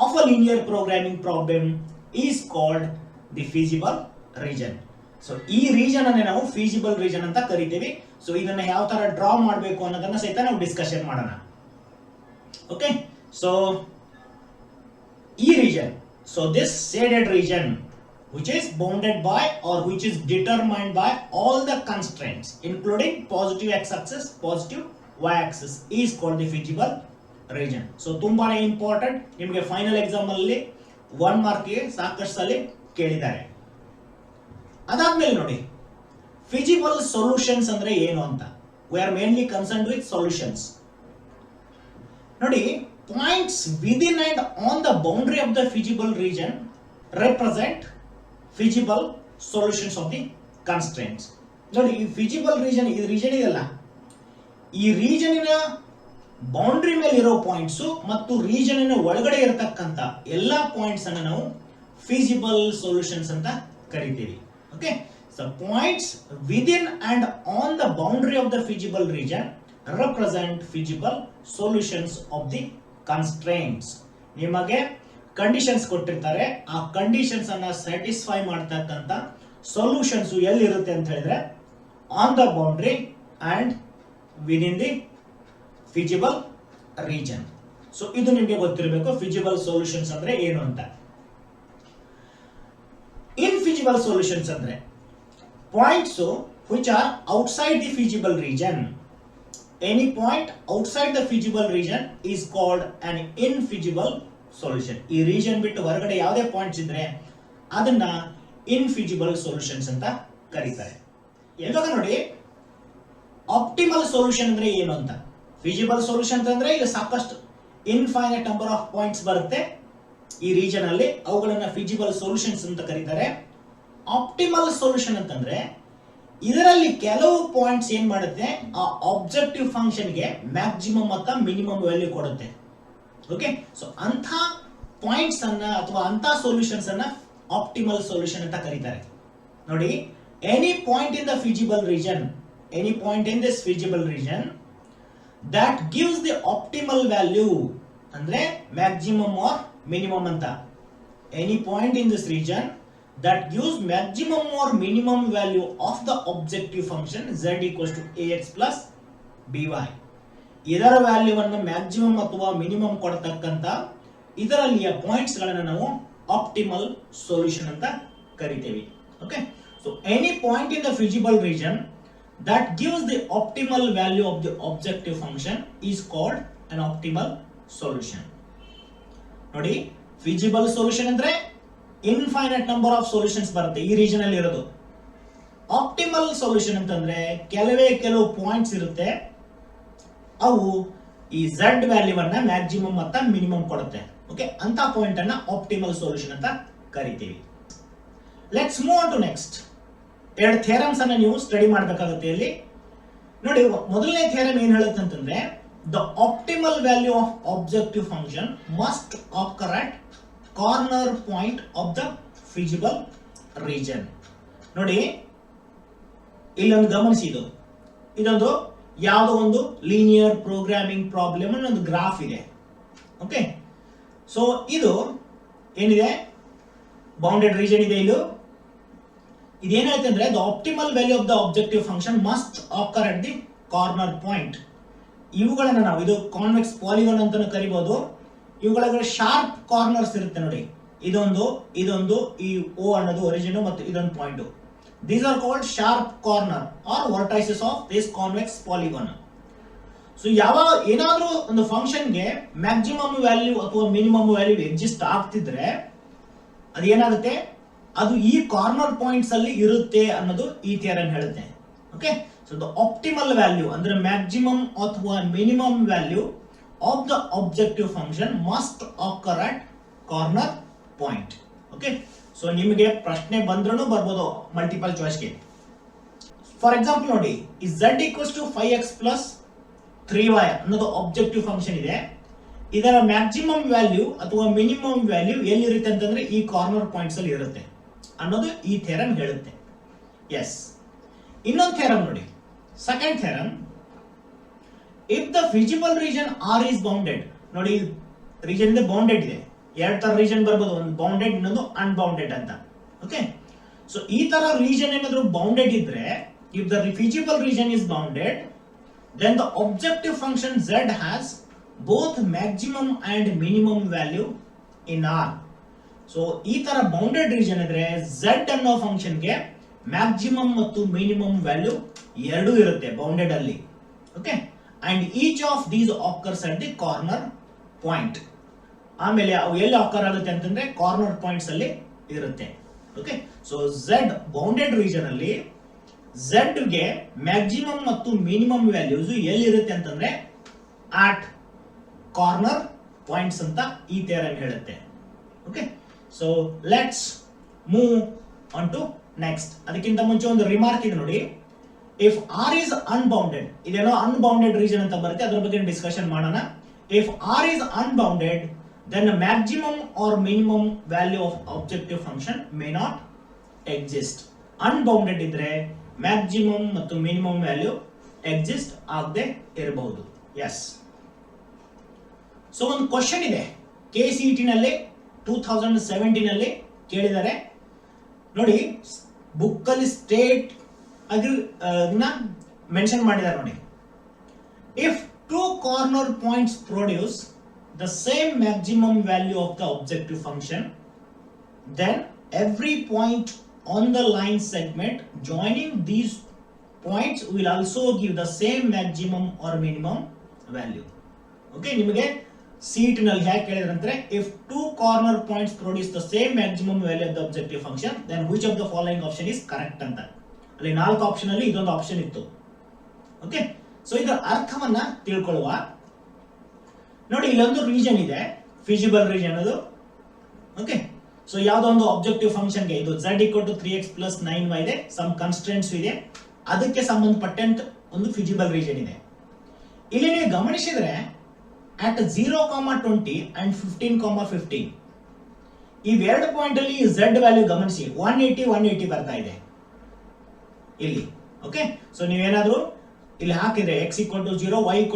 of a linear programming problem is called the feasible region. So ಈ region ಅನ್ನು ನಾವು feasible region ಅಂತ ಕರಿತೀವಿ. So ಇದನ್ನ ಯಾವ ತರ draw ಮಾಡಬೇಕು ಅನ್ನೋದನ್ನ ಸಹಿತ ನಾವು ಡಿಸ್ಕಷನ್ ಮಾಡೋಣ. ಓಕೆ, ಸೊ ಈ region, so this shaded region which is bounded by or which is determined by all the constraints including positive x axis, positive y axis is called the feasible region. So ತುಂಬಾನೇ important, ನಿಮಗೆ final exam ಅಲ್ಲಿ 1 ಮಾರ್ಕ್ಗೆ ಸಾಕಷ್ಟು ಸಲ ಕೇಳಿದ್ದಾರೆ. ಅದಾದ್ಮೇಲೆ ನೋಡಿ feasible solutions ಅಂದ್ರೆ ಏನು ಅಂತ. We are mainly concerned with solutions. ನೋಡಿ, points within and on the boundary of the feasible region represent feasible solutions of the constraints. ನೋಡಿ, ಈ ಫಿಸಿಬಲ್ ರೀಜನ್, ಇದು ರೀಜನ್ ಇದೆಯಲ್ಲ, ಈ ರೀಜನಿನ ಬೌಂಡ್ರಿ ಮೇಲೆ ಇರೋ ಪಾಯಿಂಟ್ಸ್ ಮತ್ತು ರೀಜನಿನ ಒಳಗಡೆ ಇರತಕ್ಕಂತ ಎಲ್ಲಾ ಪಾಯಿಂಟ್ಸ್ ಅನ್ನು ನಾವು ಫಿಸಿಬಲ್ ಸೊಲ್ಯೂಷನ್ಸ್ ಅಂತ ಕರಿತೀವಿ. Okay, so points within and on the boundary of the feasible region represent feasible solutions of the constraints. ನಿಮಗೆ ಕಂಡೀಷನ್ಸ್ ಕೊಟ್ಟಿರ್ತಾರೆ, ಆ ಕಂಡೀಷನ್ಸ್ ಅನ್ನ ಸ್ಯಾಟಿಸ್ಫೈ ಮಾಡ್ತಕ್ಕಂತ ಸೊಲ್ಯೂಷನ್ಸ್ ಎಲ್ಲಿರುತ್ತೆ ಅಂತ ಹೇಳಿದ್ರೆ on the boundary and within the feasible region. So ಇದು ನಿಮಗೆ ಗೊತ್ತಿರಬೇಕು ಫಿಸಿಬಲ್ ಸೊಲ್ಯೂಷನ್ಸ್ ಅಂದ್ರೆ ಏನು ಅಂತ. ಇನ್ಫಿಸಿಬಲ್ ಸೊಲ್ಯೂಷನ್ಸ್ ಅಂದ್ರೆ points which are outside the feasible region. Any point outside the feasible region is called an infeasible solution. ಈ region ಬಿಟ್ಟು ಹೊರಗಡೆ ಯಾವುದೇ ಪಾಯಿಂಟ್ಸ್ ಇದ್ರೆ ಅದನ್ನ ಇನ್ಫಿಸಿಬಲ್ ಸೊಲ್ಯೂಷನ್ಸ್ ಅಂತ ಕರೀತಾರೆ. ಇವಾಗ ನೋಡಿ, ಆಪ್ಟಿಮಲ್ ಸೊಲ್ಯೂಷನ್ ಅಂದ್ರೆ ಏನು ಅಂತ. ಫಿಸಿಬಲ್ ಸೊಲ್ಯೂಷನ್ ಅಂದ್ರೆ ಈಗ ಸಾಕಷ್ಟು ಇನ್ಫೈನೈಟ್ ನಂಬರ್ ಆಫ್ ಪಾಯಿಂಟ್ಸ್ ಬರುತ್ತೆ ಈ ರೀಜನ್ ಅಲ್ಲಿ, ಅವುಗಳನ್ನ ಫಿಸಿಬಲ್ ಸೊಲ್ಯೂಷನ್ಸ್ ಅಂತ ಕರೀತಾರೆ. ಆಪ್ಟಿಮಲ್ ಸೊಲ್ಯೂಷನ್ ಅಂತಂದ್ರೆ ಇದರಲ್ಲಿ ಕೆಲವು ಪಾಯಿಂಟ್ಸ್ ಏನ್ ಮಾಡುತ್ತೆ, ಆ ಆಬ್ಜೆಕ್ಟಿವ್ ಫಂಕ್ಷನ್ ಗೆ ಮ್ಯಾಕ್ಸಿಮಮ್ ಅಥವಾ ಮಿನಿಮಮ್ ವ್ಯಾಲ್ಯೂ ಕೊಡುತ್ತೆ. ಓಕೆ, ಸೊ ಅಂತ ಪಾಯಿಂಟ್ಸ್ ಅನ್ನ ಅಥವಾ ಅಂತ ಸೊಲ್ಯೂಷನ್ಸ್ ಅನ್ನ ಆಪ್ಟಿಮಲ್ ಸೊಲ್ಯೂಷನ್ ಅಂತ ಕರೀತಾರೆ. ನೋಡಿ, any point in the feasible region, any point in this feasible region that gives the optimal value ಅಂದ್ರೆ maximum or minimum ಅಂತ. Any point in this region that gives maximum or minimum value of the objective function z equals to ax plus by. ಇದರ ವ್ಯಾಲ್ಯೂವನ್ನು maximum ಅಥವಾ minimum ಕೊಡತಕ್ಕಂತ ಇದರಲ್ಲಿಯ points ಗಳನ್ನು ನಾವು optimal solution ಅಂತ ಕರಿತೀವಿ. Okay, so any point in the feasible region that gives the optimal value of the objective function is called an optimal solution. ನೋಡಿ, feasible solution ಅಂದ್ರೆ infinite number of solutions ಬರುತ್ತೆ ಈ region ಅಲ್ಲಿ ಇರೋದು. optimal solution ಅಂತಂದ್ರೆ ಕೆಲವು points ಇರುತ್ತೆ, ಅವು ಈ z ವ್ಯಾಲ್ಯೂವನ್ನ ಮ್ಯಾಕ್ಸಿಮಮ್ ಮತ್ತು ಮಿನಿಮಮ್ ಕೊಡುತ್ತೆ. ಓಕೆ, ಅಂತ ಪಾಯಿಂಟ್ ಅನ್ನ ಆಪ್ಟಿಮಲ್ ಸೊಲ್ಯೂಷನ್ ಅಂತ ಕರಿತೀವಿ. Let's move on to next. ಎರಡು ಥಿಯರಮ್ಸ್ ಅನ್ನ ನೀವು ಸ್ಟಡಿ ಮಾಡಬೇಕಾಗುತ್ತೆ ಇಲ್ಲಿ. ನೋಡಿ, ಮೊದಲನೇ ಥಿಯರಮ್ ಏನ್ ಹೇಳುತ್ತೆ ಅಂತಂದ್ರೆ the optimal value of objective function must occur at corner point of the feasible region. ನೋಡಿ, ಇಲ್ಲೊಂದು ಗಮನಿಸಿ, ಇದೊಂದು ಯಾವುದೋ ಒಂದು ಲೀನಿಯರ್ ಪ್ರೋಗ್ರಾಮಿಂಗ್ ಪ್ರಾಬ್ಲಮ್ ಒಂದು ಗ್ರಾಫ್ ಇದೆ. ಓಕೆ, ಸೊ ಇದು ಏನಿದೆ, ಬೌಂಡೆಡ್ ರೀಜನ್ ಇದೆ. ಇದೇನ್ ಹೇಳ್ತೆ ಅಂದ್ರೆ the optimal value of the objective function must occur at the corner point. ಇವುಗಳನ್ನ ನಾವು ಇದು ಕಾನ್ವೆಕ್ಸ್ ಪಾಲಿಗಾನ್ ಅಂತಾನು ಕರಿಬಹುದು. ಇವುಗಳ ಶಾರ್ಪ್ ಕಾರ್ನರ್ಸ್ ಇರುತ್ತೆ ನೋಡಿ, ಇದೊಂದು ಈ ಓ ಅನ್ನೋದು ಒರಿಜಿನ್ ಮತ್ತು ಇದೊಂದು point. These are called sharp corner or vertices of this convex polygon. So ಯಾವಾಗ ಏನಾದ್ರೂ ಒಂದು ಫಂಕ್ಷನ್ಗೆ ಮ್ಯಾಕ್ಸಿಮಮ್ ವ್ಯಾಲ್ಯೂ ಅಥವಾ ಮಿನಿಮಮ್ ವ್ಯಾಲ್ಯೂ ಎಕ್ಸಿಸ್ಟ್ ಆಗ್ತಿದ್ರೆ ಅದೇನಾಗುತ್ತೆ, ಅದು ಈ ಕಾರ್ನರ್ ಪಾಯಿಂಟ್ಸ್ ಅಲ್ಲಿ ಇರುತ್ತೆ ಅನ್ನೋದು ಈ ಥಿಯರಮ್ ಹೇಳುತ್ತೆ. Okay, so the optimal value ಅಂದ್ರೆ ಮ್ಯಾಕ್ಸಿಮಮ್ ಅಥವಾ minimum value of the objective function must occur at corner point. Okay, so ನಿಮಗೆ ಪ್ರಶ್ನೆ ಬಂದ್ರೂ ಬರ್ಬೋದು ಮಲ್ಟಿಪಲ್ ಚಾಯ್ಸ್ಗೆ. ಫಾರ್ ಎಕ್ಸಾಂಪಲ್ ನೋಡಿ, ಈ z equals to 5x plus 3y ಅನ್ನೋದು ಆಬ್ಜೆಕ್ಟಿವ್ ಫಂಕ್ಷನ್ ಇದೆ. ಇದರ ಮ್ಯಾಕ್ಸಿಮಮ್ ವ್ಯಾಲ್ಯೂ ಅಥವಾ ಮಿನಿಮಮ್ ವ್ಯಾಲ್ಯೂ ಎಲ್ಲಿರುತ್ತೆ ಅಂತಂದ್ರೆ ಈ ಕಾರ್ನರ್ ಪಾಯಿಂಟ್ಸ್ ಅಲ್ಲಿ ಇರುತ್ತೆ ಅನ್ನೋದು ಈ ಥಿಯರಮ್ ಹೇಳುತ್ತೆ. ಎಸ್, ಇನ್ನೊಂದು ಥಿಯರಮ್ ನೋಡಿ, second theorem. If the feasible region R is bounded. ನೋಡಿ, ರೀಜನ್ ಬೌಂಡೆಡ್ ಇದೆ, ಎರಡು ತರ ರೀಜನ್ ಬರ್ಬೋದು, ಒಂದು ಬೌಂಡೆಡ್ ಇನ್ನೊಂದು ಅನ್ಬೌಂಡೆಡ್ ಅಂತ. ಓಕೆ, ಸೊ ಈ ತರ ರೀಜನ್ ಏನಾದ್ರು ಬೌಂಡೆಡ್ ಇದ್ರೆ, if the feasible region is bounded, then the objective function z has both maximum and minimum value in R. So ಈ ತರ ಬೌಂಡೆಡ್ ರೀಜನ್ ಇದ್ರೆ z ಅನ್ನೋ ಫಂಕ್ಷನ್ ಗೆ ಮ್ಯಾಕ್ಸಿಮಮ್ ಮತ್ತು ಮಿನಿಮಮ್ ವ್ಯಾಲ್ಯೂ ಎರಡೂ ಇರುತ್ತೆ ಬೌಂಡೆಡ್ ಅಲ್ಲಿ. Okay, and each of these occurs at the corner point. ಆಮೇಲೆ ಅವು ಎಲ್ಲಿ ಆಕರ್ ಆಗುತ್ತೆ ಅಂತಂದ್ರೆ ಕಾರ್ನರ್ ಪಾಯಿಂಟ್ಸ್ ಅಲ್ಲಿ ಇರುತ್ತೆ. Okay, so Z bounded region ಅಲ್ಲಿ ಝೆಡ್ ಗೆ ಮ್ಯಾಕ್ಸಿಮಮ್ ಮತ್ತು ಮಿನಿಮಮ್ ವ್ಯಾಲ್ಯೂಸ್ ಎಲ್ಲಿರುತ್ತೆ ಅಂತಂದ್ರೆ ಆಟ್ ಕಾರ್ನರ್ ಪಾಯಿಂಟ್ಸ್ ಅಂತ ಈ ಥಿಯರಮ್ ಹೇಳುತ್ತೆ. Okay, so let's move on to next. ಅದಕ್ಕಿಂತ ಮುಂಚೆ ಒಂದು ರಿಮಾರ್ಕ್ ಇದೆ ನೋಡಿ. ಇಫ್ ಆರ್ ಇಸ್ ಅನ್ಬೌಂಡೆಡ್, ಇದೇನೋ ಅನ್ಬೌಂಡೆಡ್ ರೀಜನ್ ಅಂತ ಬರುತ್ತೆ, ಅದ್ರ ಬಗ್ಗೆ ಡಿಸ್ಕಷನ್ ಮಾಡೋಣ. ಇಫ್ ಆರ್ ಇಸ್ ಅನ್ಬೌಂಡೆಡ್ then the maximum or minimum value of objective function may not exist. Unbounded ಇದ್ರೆ maximum ಮತ್ತು minimum value exist ಆಗದೆ ಇರಬಹುದು. Yes. ಸೊ ಒಂದು ಕ್ವಶನ್ ಇದೆ KCET ನಲ್ಲಿ 2017 ನಲ್ಲಿ ಕೇಳಿದ್ದಾರೆ ನೋಡಿ. ಬುಕ್ ಅಲ್ಲಿ ಸ್ಟೇಟ್ ಮೆನ್ಷನ್ ಮಾಡಿದ್ದಾರೆ ನೋಡಿ. If two corner points produce the same maximum value of the objective function, then every point on the line segment joining these points will also give the same maximum or minimum value. Okay, ನಿಮಗೆ seat ನಲ್ಲಿ ಹೇಗೆ ಕೇಳಿದ್ರೆ ಅಂದ್ರೆ if two corner points produce the same maximum value of the objective function, then which of the following option is correct ಅಂತ. ಅಲ್ಲಿ 4 option ಅಲ್ಲಿ ಇದೊಂದು option ಇತ್ತು. ಓಕೆ, ಸೊ ಇದರ ಅರ್ಥವನ್ನ ತಿಳ್ಕೊಳ್ಳುವ. ನೋಡಿ, ಇಲ್ಲೊಂದು ರೀಜನ್ ಇದೆ, ಫಿಸಿಬಲ್ ರೀಜನ್ ಅದು. ಓಕೆ, ಸೊ ಯಾವುದೋ ಒಂದು ಆಬ್ಜೆಕ್ಟಿವ್ ಫಂಕ್ಷನ್ಗೆ ಇದು z = 3x + 9y ಇದೆ, ಸಮ್ ಕನ್ಸ್ಟ್ರೆಂಟ್ಸ್ ಇದೆ, ಅದಕ್ಕೆ ಸಂಬಂಧಪಟ್ಟಂತ ಒಂದು ಫಿಸಿಬಲ್ ರೀಜನ್ ಇದೆ. ಇಲ್ಲಿ ನೀವು ಗಮನಿಸಿದ್ರೆ ಅಟ್ 0,20 ಅಂಡ್ 15,15 ಇವೆರಡು ಪಾಯಿಂಟ್ ಅಲ್ಲಿ z ವ್ಯಾಲ್ಯೂ ಗಮನಿಸಿ 180 ಬರ್ತಾ ಇದೆ ಇಲ್ಲಿ. ಓಕೆ, ಸೊ ನೀವೇನಾದ್ರೂ ಇಲ್ಲಿ ಹಾಕಿದ್ರೆ x = 0 y =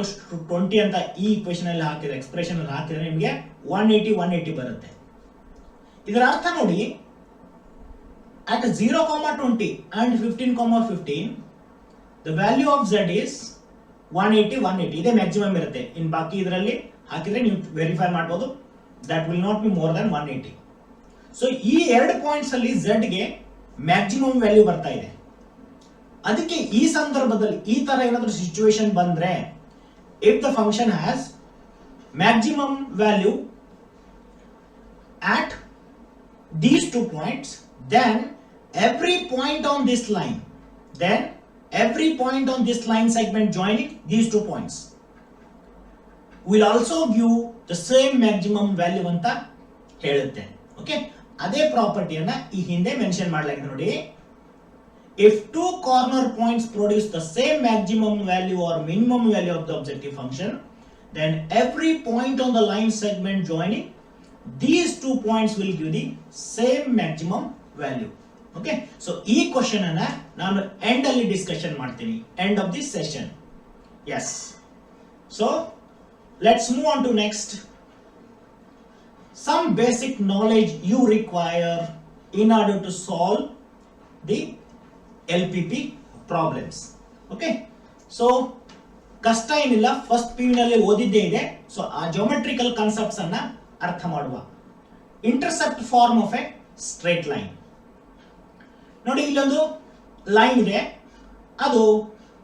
20 ಅಂತ ಈ ಈಕ್ವೇಷನ್ ಅಲ್ಲಿ ಹಾಕಿದ್ರೆ, ಎಕ್ಸ್ಪ್ರೆಷನ್ ಅಲ್ಲಿ ಹಾಕಿದ್ರೆ ನಿಮಗೆ 180 ಬರುತ್ತೆ. ಇದರ ಅರ್ಥ ನೋಡಿ, at 0,20 and 15,15 the value of z is 180 ಇದೆ ಮ್ಯಾಕ್ಸಿಮಮ್ ಇರುತ್ತೆ. ಇನ್ ಬಾಕಿ ಇದರಲ್ಲಿ ಹಾಕಿದ್ರೆ ನೀವು ವೆರಿಫೈ ಮಾಡಬಹುದು, that will not be more than 180. So ಈ ಎರಡು ಪಾಯಿಂಟ್ಸ್ ಅಲ್ಲಿ z ಗೆ ಮ್ಯಾಕ್ಸಿಮಮ್ ವ್ಯಾಲ್ಯೂ ಬರ್ತಾ ಇದೆ. ಅದಕ್ಕೆ ಈ ಸಂದರ್ಭದಲ್ಲಿ ಈ ತರ ಏನಾದರೂ ಸಿಚುವೇಶನ್ ಬಂದ್ರೆ, if the function has maximum value at these 2 points, then every point on this line segment joining these 2 points will also give the same maximum value ಅಂತ ಹೇಳುತ್ತೆ. ಓಕೆ, ಅದೇ ಪ್ರಾಪರ್ಟಿಯನ್ನ ಈ ಹಿಂದೆ ಮೆನ್ಷನ್ ಮಾಡಲಾಗಿದೆ ನೋಡಿ. If two corner points produce the same maximum value or minimum value of the objective function, then every point on the line segment joining these 2 points will give the same maximum value. Okay, so ಈ question ಅನ್ನ ನಾನು end ಅಲ್ಲಿ discussion ಮಾಡ್ತೀನಿ, end of this session. Yes, so let's move on to next. Some basic knowledge you require in order to solve the LPP problems. Okay, so ಕಷ್ಟ ಏನಿಲ್ಲ, first PU ನಲ್ಲಿ ಓದಿದ್ದೇ ಇದೆ. So ಆ geometrical concepts ಅನ್ನ ಅರ್ಥ ಮಾಡುವ. Intercept form of a straight line ನೋಡಿ. ಇಲ್ಲೊಂದು ಲೈನ್ ಇದೆ, ಅದು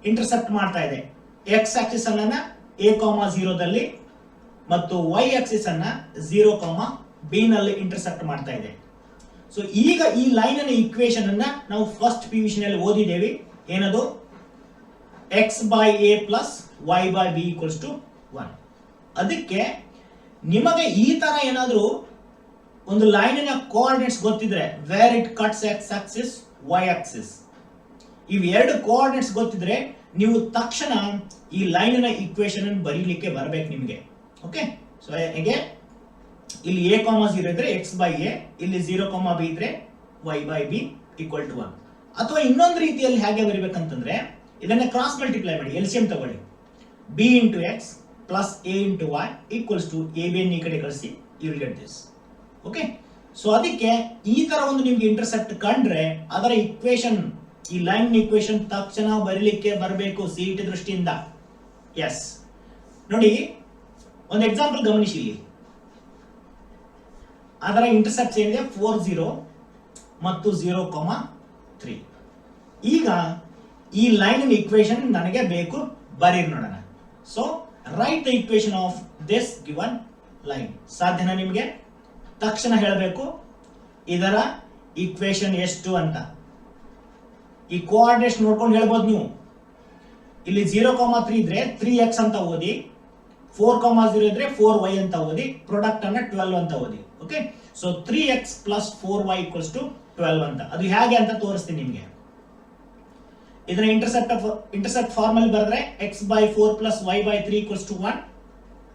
ಇಂಟರ್ಸೆಪ್ಟ್ ಮಾಡ್ತಾ ಇದೆ. ಎಕ್ಸ್ ಆಕ್ಸಿಸ್ ಅನ್ನ a,0 ದಲ್ಲಿ ಮತ್ತು y ಆಕ್ಸಿಸ್ ಅನ್ನ 0,b ನಲ್ಲಿ ಇಂಟರ್ಸೆಪ್ಟ್ ಮಾಡ್ತಾ ಇದೆ. ಸೊ ಈಗ ಈ ಲೈನ್ ಅನ್ನ ಈಕ್ವೇಶನ್ ಅನ್ನ ನಾವು ಫಸ್ಟ್ PU ನಲ್ಲಿ ಓದಿದ್ದೇವೆ. ಏನದು? x/a + y/b = 1. ಅದಕ್ಕೆ ನಿಮಗೆ ಈ ತರ ಏನಾದರೂ ಒಂದು ಲೈನಿನ ಕೋಆರ್ಡಿನೇಟ್ಸ್ ಗೊತ್ತಿದ್ರೆ, where it cuts x axis, y axis, ಇವೆರಡು ಕೋಆರ್ಡಿನೇಟ್ಸ್ ಗೊತ್ತಿದ್ರೆ ನೀವು ತಕ್ಷಣ ಈ ಲೈನಿನ ಈಕ್ವೇಶನ್ ಅನ್ನು ಬರೀಲಿಕ್ಕೆ ಬರಬೇಕು ನಿಮಗೆ. ಓಕೆ, ಸೊ ಹೇಗೆ ಇಲ್ಲಿ a,0 ಇದ್ರೆ x/a, ಇಲ್ಲಿ 0,b ಇದ್ರೆ y/b = 1. ಅಥವಾ ಇನ್ನೊಂದು ರೀತಿಯಲ್ಲಿ ಹೇಗೆ ಬರೀಬೇಕಂತಂದ್ರೆ, ಇದನ್ನ ಕ್ರಾಸ್ ಮಲ್ಟಿಪ್ಲೈ ಮಾಡಿ, LCM ತಗೊಳ್ಳಿ. b × x + a × y = ab ಈ ಕಡೆ ಕಳಿಸಿ, you will get this. Okay, so ಅದಕ್ಕೆ ಈ ತರ ಒಂದು ನಿಮ್ಗೆ ಇಂಟರ್ಸೆಪ್ಟ್ ಕಂಡ್ರೆ ಅದರ ಈಕ್ವೇಶನ್, ಈ ಲೈನ್ ಈಕ್ವೇಶನ್ ತಕ್ಷಣ ಬರೀಲಿಕ್ಕೆ ಬರಬೇಕು CET ದೃಷ್ಟಿಯಿಂದ. ಎಸ್, ನೋಡಿ ಒಂದು ಎಕ್ಸಾಂಪಲ್ ಗಮನಿಸಿ. ಇಲ್ಲಿ ಅದರ ಇಂಟರ್ಸೆಪ್ಟ್ ಏನಿದೆ 40 ಮತ್ತು 0,3. ಈಗ ಈ ಲೈನ್ ಈಕ್ವೇಶನ್ ನನಗೆ ಬೇಕು, ಬರೀರಿ ನೋಡೋಣ. So write the equation of this given line. ಸಾಧ್ಯನಾ ನಿಮಗೆ? ತಕ್ಷಣ ಹೇಳಬೇಕು ಇದರ ಈಕ್ವೇಶನ್ ಎಷ್ಟು ಅಂತ. ಈ ಕೋಆರ್ಡಿನೇಟ್ಸ್ ನೋಡ್ಕೊಂಡು ಹೇಳ್ಬೋದು ನೀವು. ಇಲ್ಲಿ 0,3 ಇದ್ರೆ 3x ಅಂತ ಓದಿ, 4,0 ಇದ್ರೆ 4y ಅಂತ ಓದಿ, ಪ್ರಾಡಕ್ಟ್ ಅನ್ನ 12 ಅಂತ ಓದಿ. Okay, so 3x plus 4y equals to 12 ಅಂತ. ಅದು ಹೇಗೆ ಅಂತ ತೋರಿಸ್ತೀನಿ ನಿಮಗೆ. ಇದರ ಇಂಟರ್ಸೆಪ್ಟ್ ಫಾರ್ಮಲ್ಲಿ ಬರೆದ್ರೆ x/4 plus y/3 equals to 1.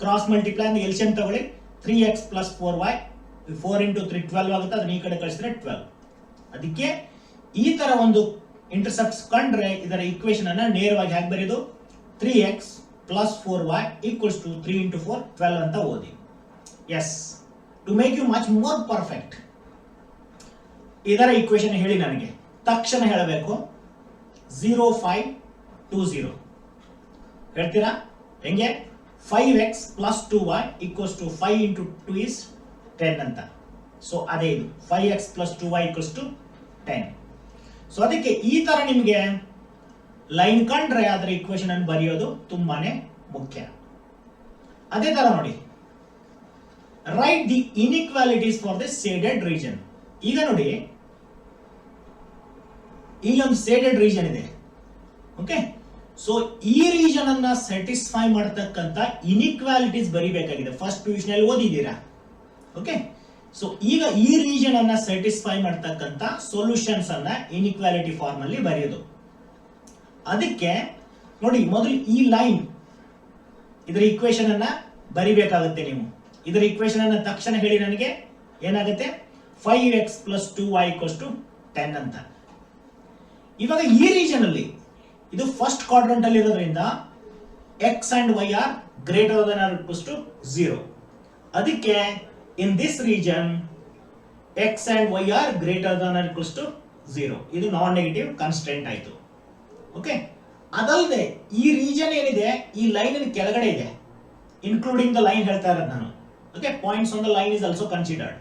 Cross multiply ಅಂದ್ರೆ ಎಲ್ಸಿಎಂ ತಗೊಳ್ಳಿ. 3x plus 4y, 4 into 3 12 ಆಗುತ್ತೆ. ಅದನ್ನ ಈ ಕಡೆ ಕಳಿಸಿದ್ರೆ 12. ಅದಕ್ಕೆ ಈ ತರ ಒಂದು ಇಂಟರ್ಸೆಪ್ಟ್ಸ್ ಕಂಡ್ರೆ ಇದರ ಈಕ್ವೇಶನ್ ಅನ್ನ ನೇರವಾಗಿ ಹೇಗೆ ಬರೆಯೋದು? 3x plus 4y equals to 3 into 4 12 ಅಂತ ಓದಿ. Yes, to make you much more perfect ಇದರ ಈಕ್ವೇಶನ್ ಹೇಳಿ ನನಗೆ. ತಕ್ಷಣ ಹೇಳಬೇಕು. 0 5 2 0 ಹೇಳ್ತೀರಾ? ಹೆಂಗೆ? 5x plus 2y equals to 5 into 2 is 10 ಅಂತ. ಸೊ ಅದೇ ಇದು 5x plus 2y equals to 10. So ಅದಕ್ಕೆ ಈ ತರ ನಿಮಗೆ ಲೈನ್ ಕಂಡ್ರೆ ಅದರ ಈಕ್ವೇಶನ್ ಅನ್ನು ಬರೆಯೋದು ತುಂಬಾನೇ ಮುಖ್ಯ. ಅದೇ ತರ ನೋಡಿ, right the inequalities for the shaded region. ಈಗ ನೋಡಿ, ಇಲ್ಲಿ ಒಂದು ಸೇಡೆಡ್ ರೀಜನ್ ಇದೆ. ಓಕೆ, ಸೊ ಈ ರೀಜನ್ ಅನ್ನ ಸ್ಯಾಟಿಸ್ಫೈ ಮಾಡತಕ್ಕಂತ ಇನ್ಇಕ್ವಾಲಿಟೀಸ್ ಬರಿಬೇಕಾಗಿದೆ. ಫಸ್ಟ್ ಪಿಯುಷನಲ್ಲಿ ಓದಿದ್ದೀರಾ. ಓಕೆ, ಸೊ ಈಗ ಈ ರೀಜನ್ ಅನ್ನ ಸ್ಯಾಟಿಸ್ಫೈ ಮಾಡತಕ್ಕಂತ ಸೊಲ್ಯೂಷನ್ಸ್ ಅನ್ನ ಇನ್ಇಕ್ವಾಲಿಟಿ ಫಾರ್ಮ್ ಅಲ್ಲಿ ಬರೆಯೋದು. ಅದಕ್ಕೆ ನೋಡಿ, ಮೊದಲು ಈ ಲೈನ್ ಇದರ ಈಕ್ವೇಶನ್ ಅನ್ನ ಬರಿಬೇಕಾಗುತ್ತೆ ನೀವು. ಇದರ ಈಕ್ವೇಶನ್ ಅನ್ನ ತಕ್ಷಣ ಹೇಳಿ ನನಗೆ. ಏನಾಗುತ್ತೆ? 5x plus 2y equals to 10 ಅಂತ. ಇವಾಗ ಈ ರೀಜನ್ ಅಲ್ಲಿ ಇದು ಫಸ್ಟ್ ಕ್ವಾಡ್ರಂಟ್ ಅಲ್ಲಿ ಇರೋದ್ರಿಂದ x and y are greater than or equals to 0. ಅದಕ್ಕೆ in this region x and y are greater than or equals to 0. ಇದು ನಾನ್ ನೆಗೆಟಿವ್ ಕನ್ಸ್ಟೆಂಟ್ ಆಯ್ತು. ಓಕೆ, ಅದಲ್ಲದೆ ಈ ರೀಜನ್ ಏನಿದೆ ಈ ಲೈನ್ ಕೆಳಗಡೆ ಇದೆ, ಇನ್ಕ್ಲೂಡಿಂಗ್ ದ ಲೈನ್ ಹೇಳ್ತಾ ಇರೋದು ನಾನು. Okay, points on the line is also considered.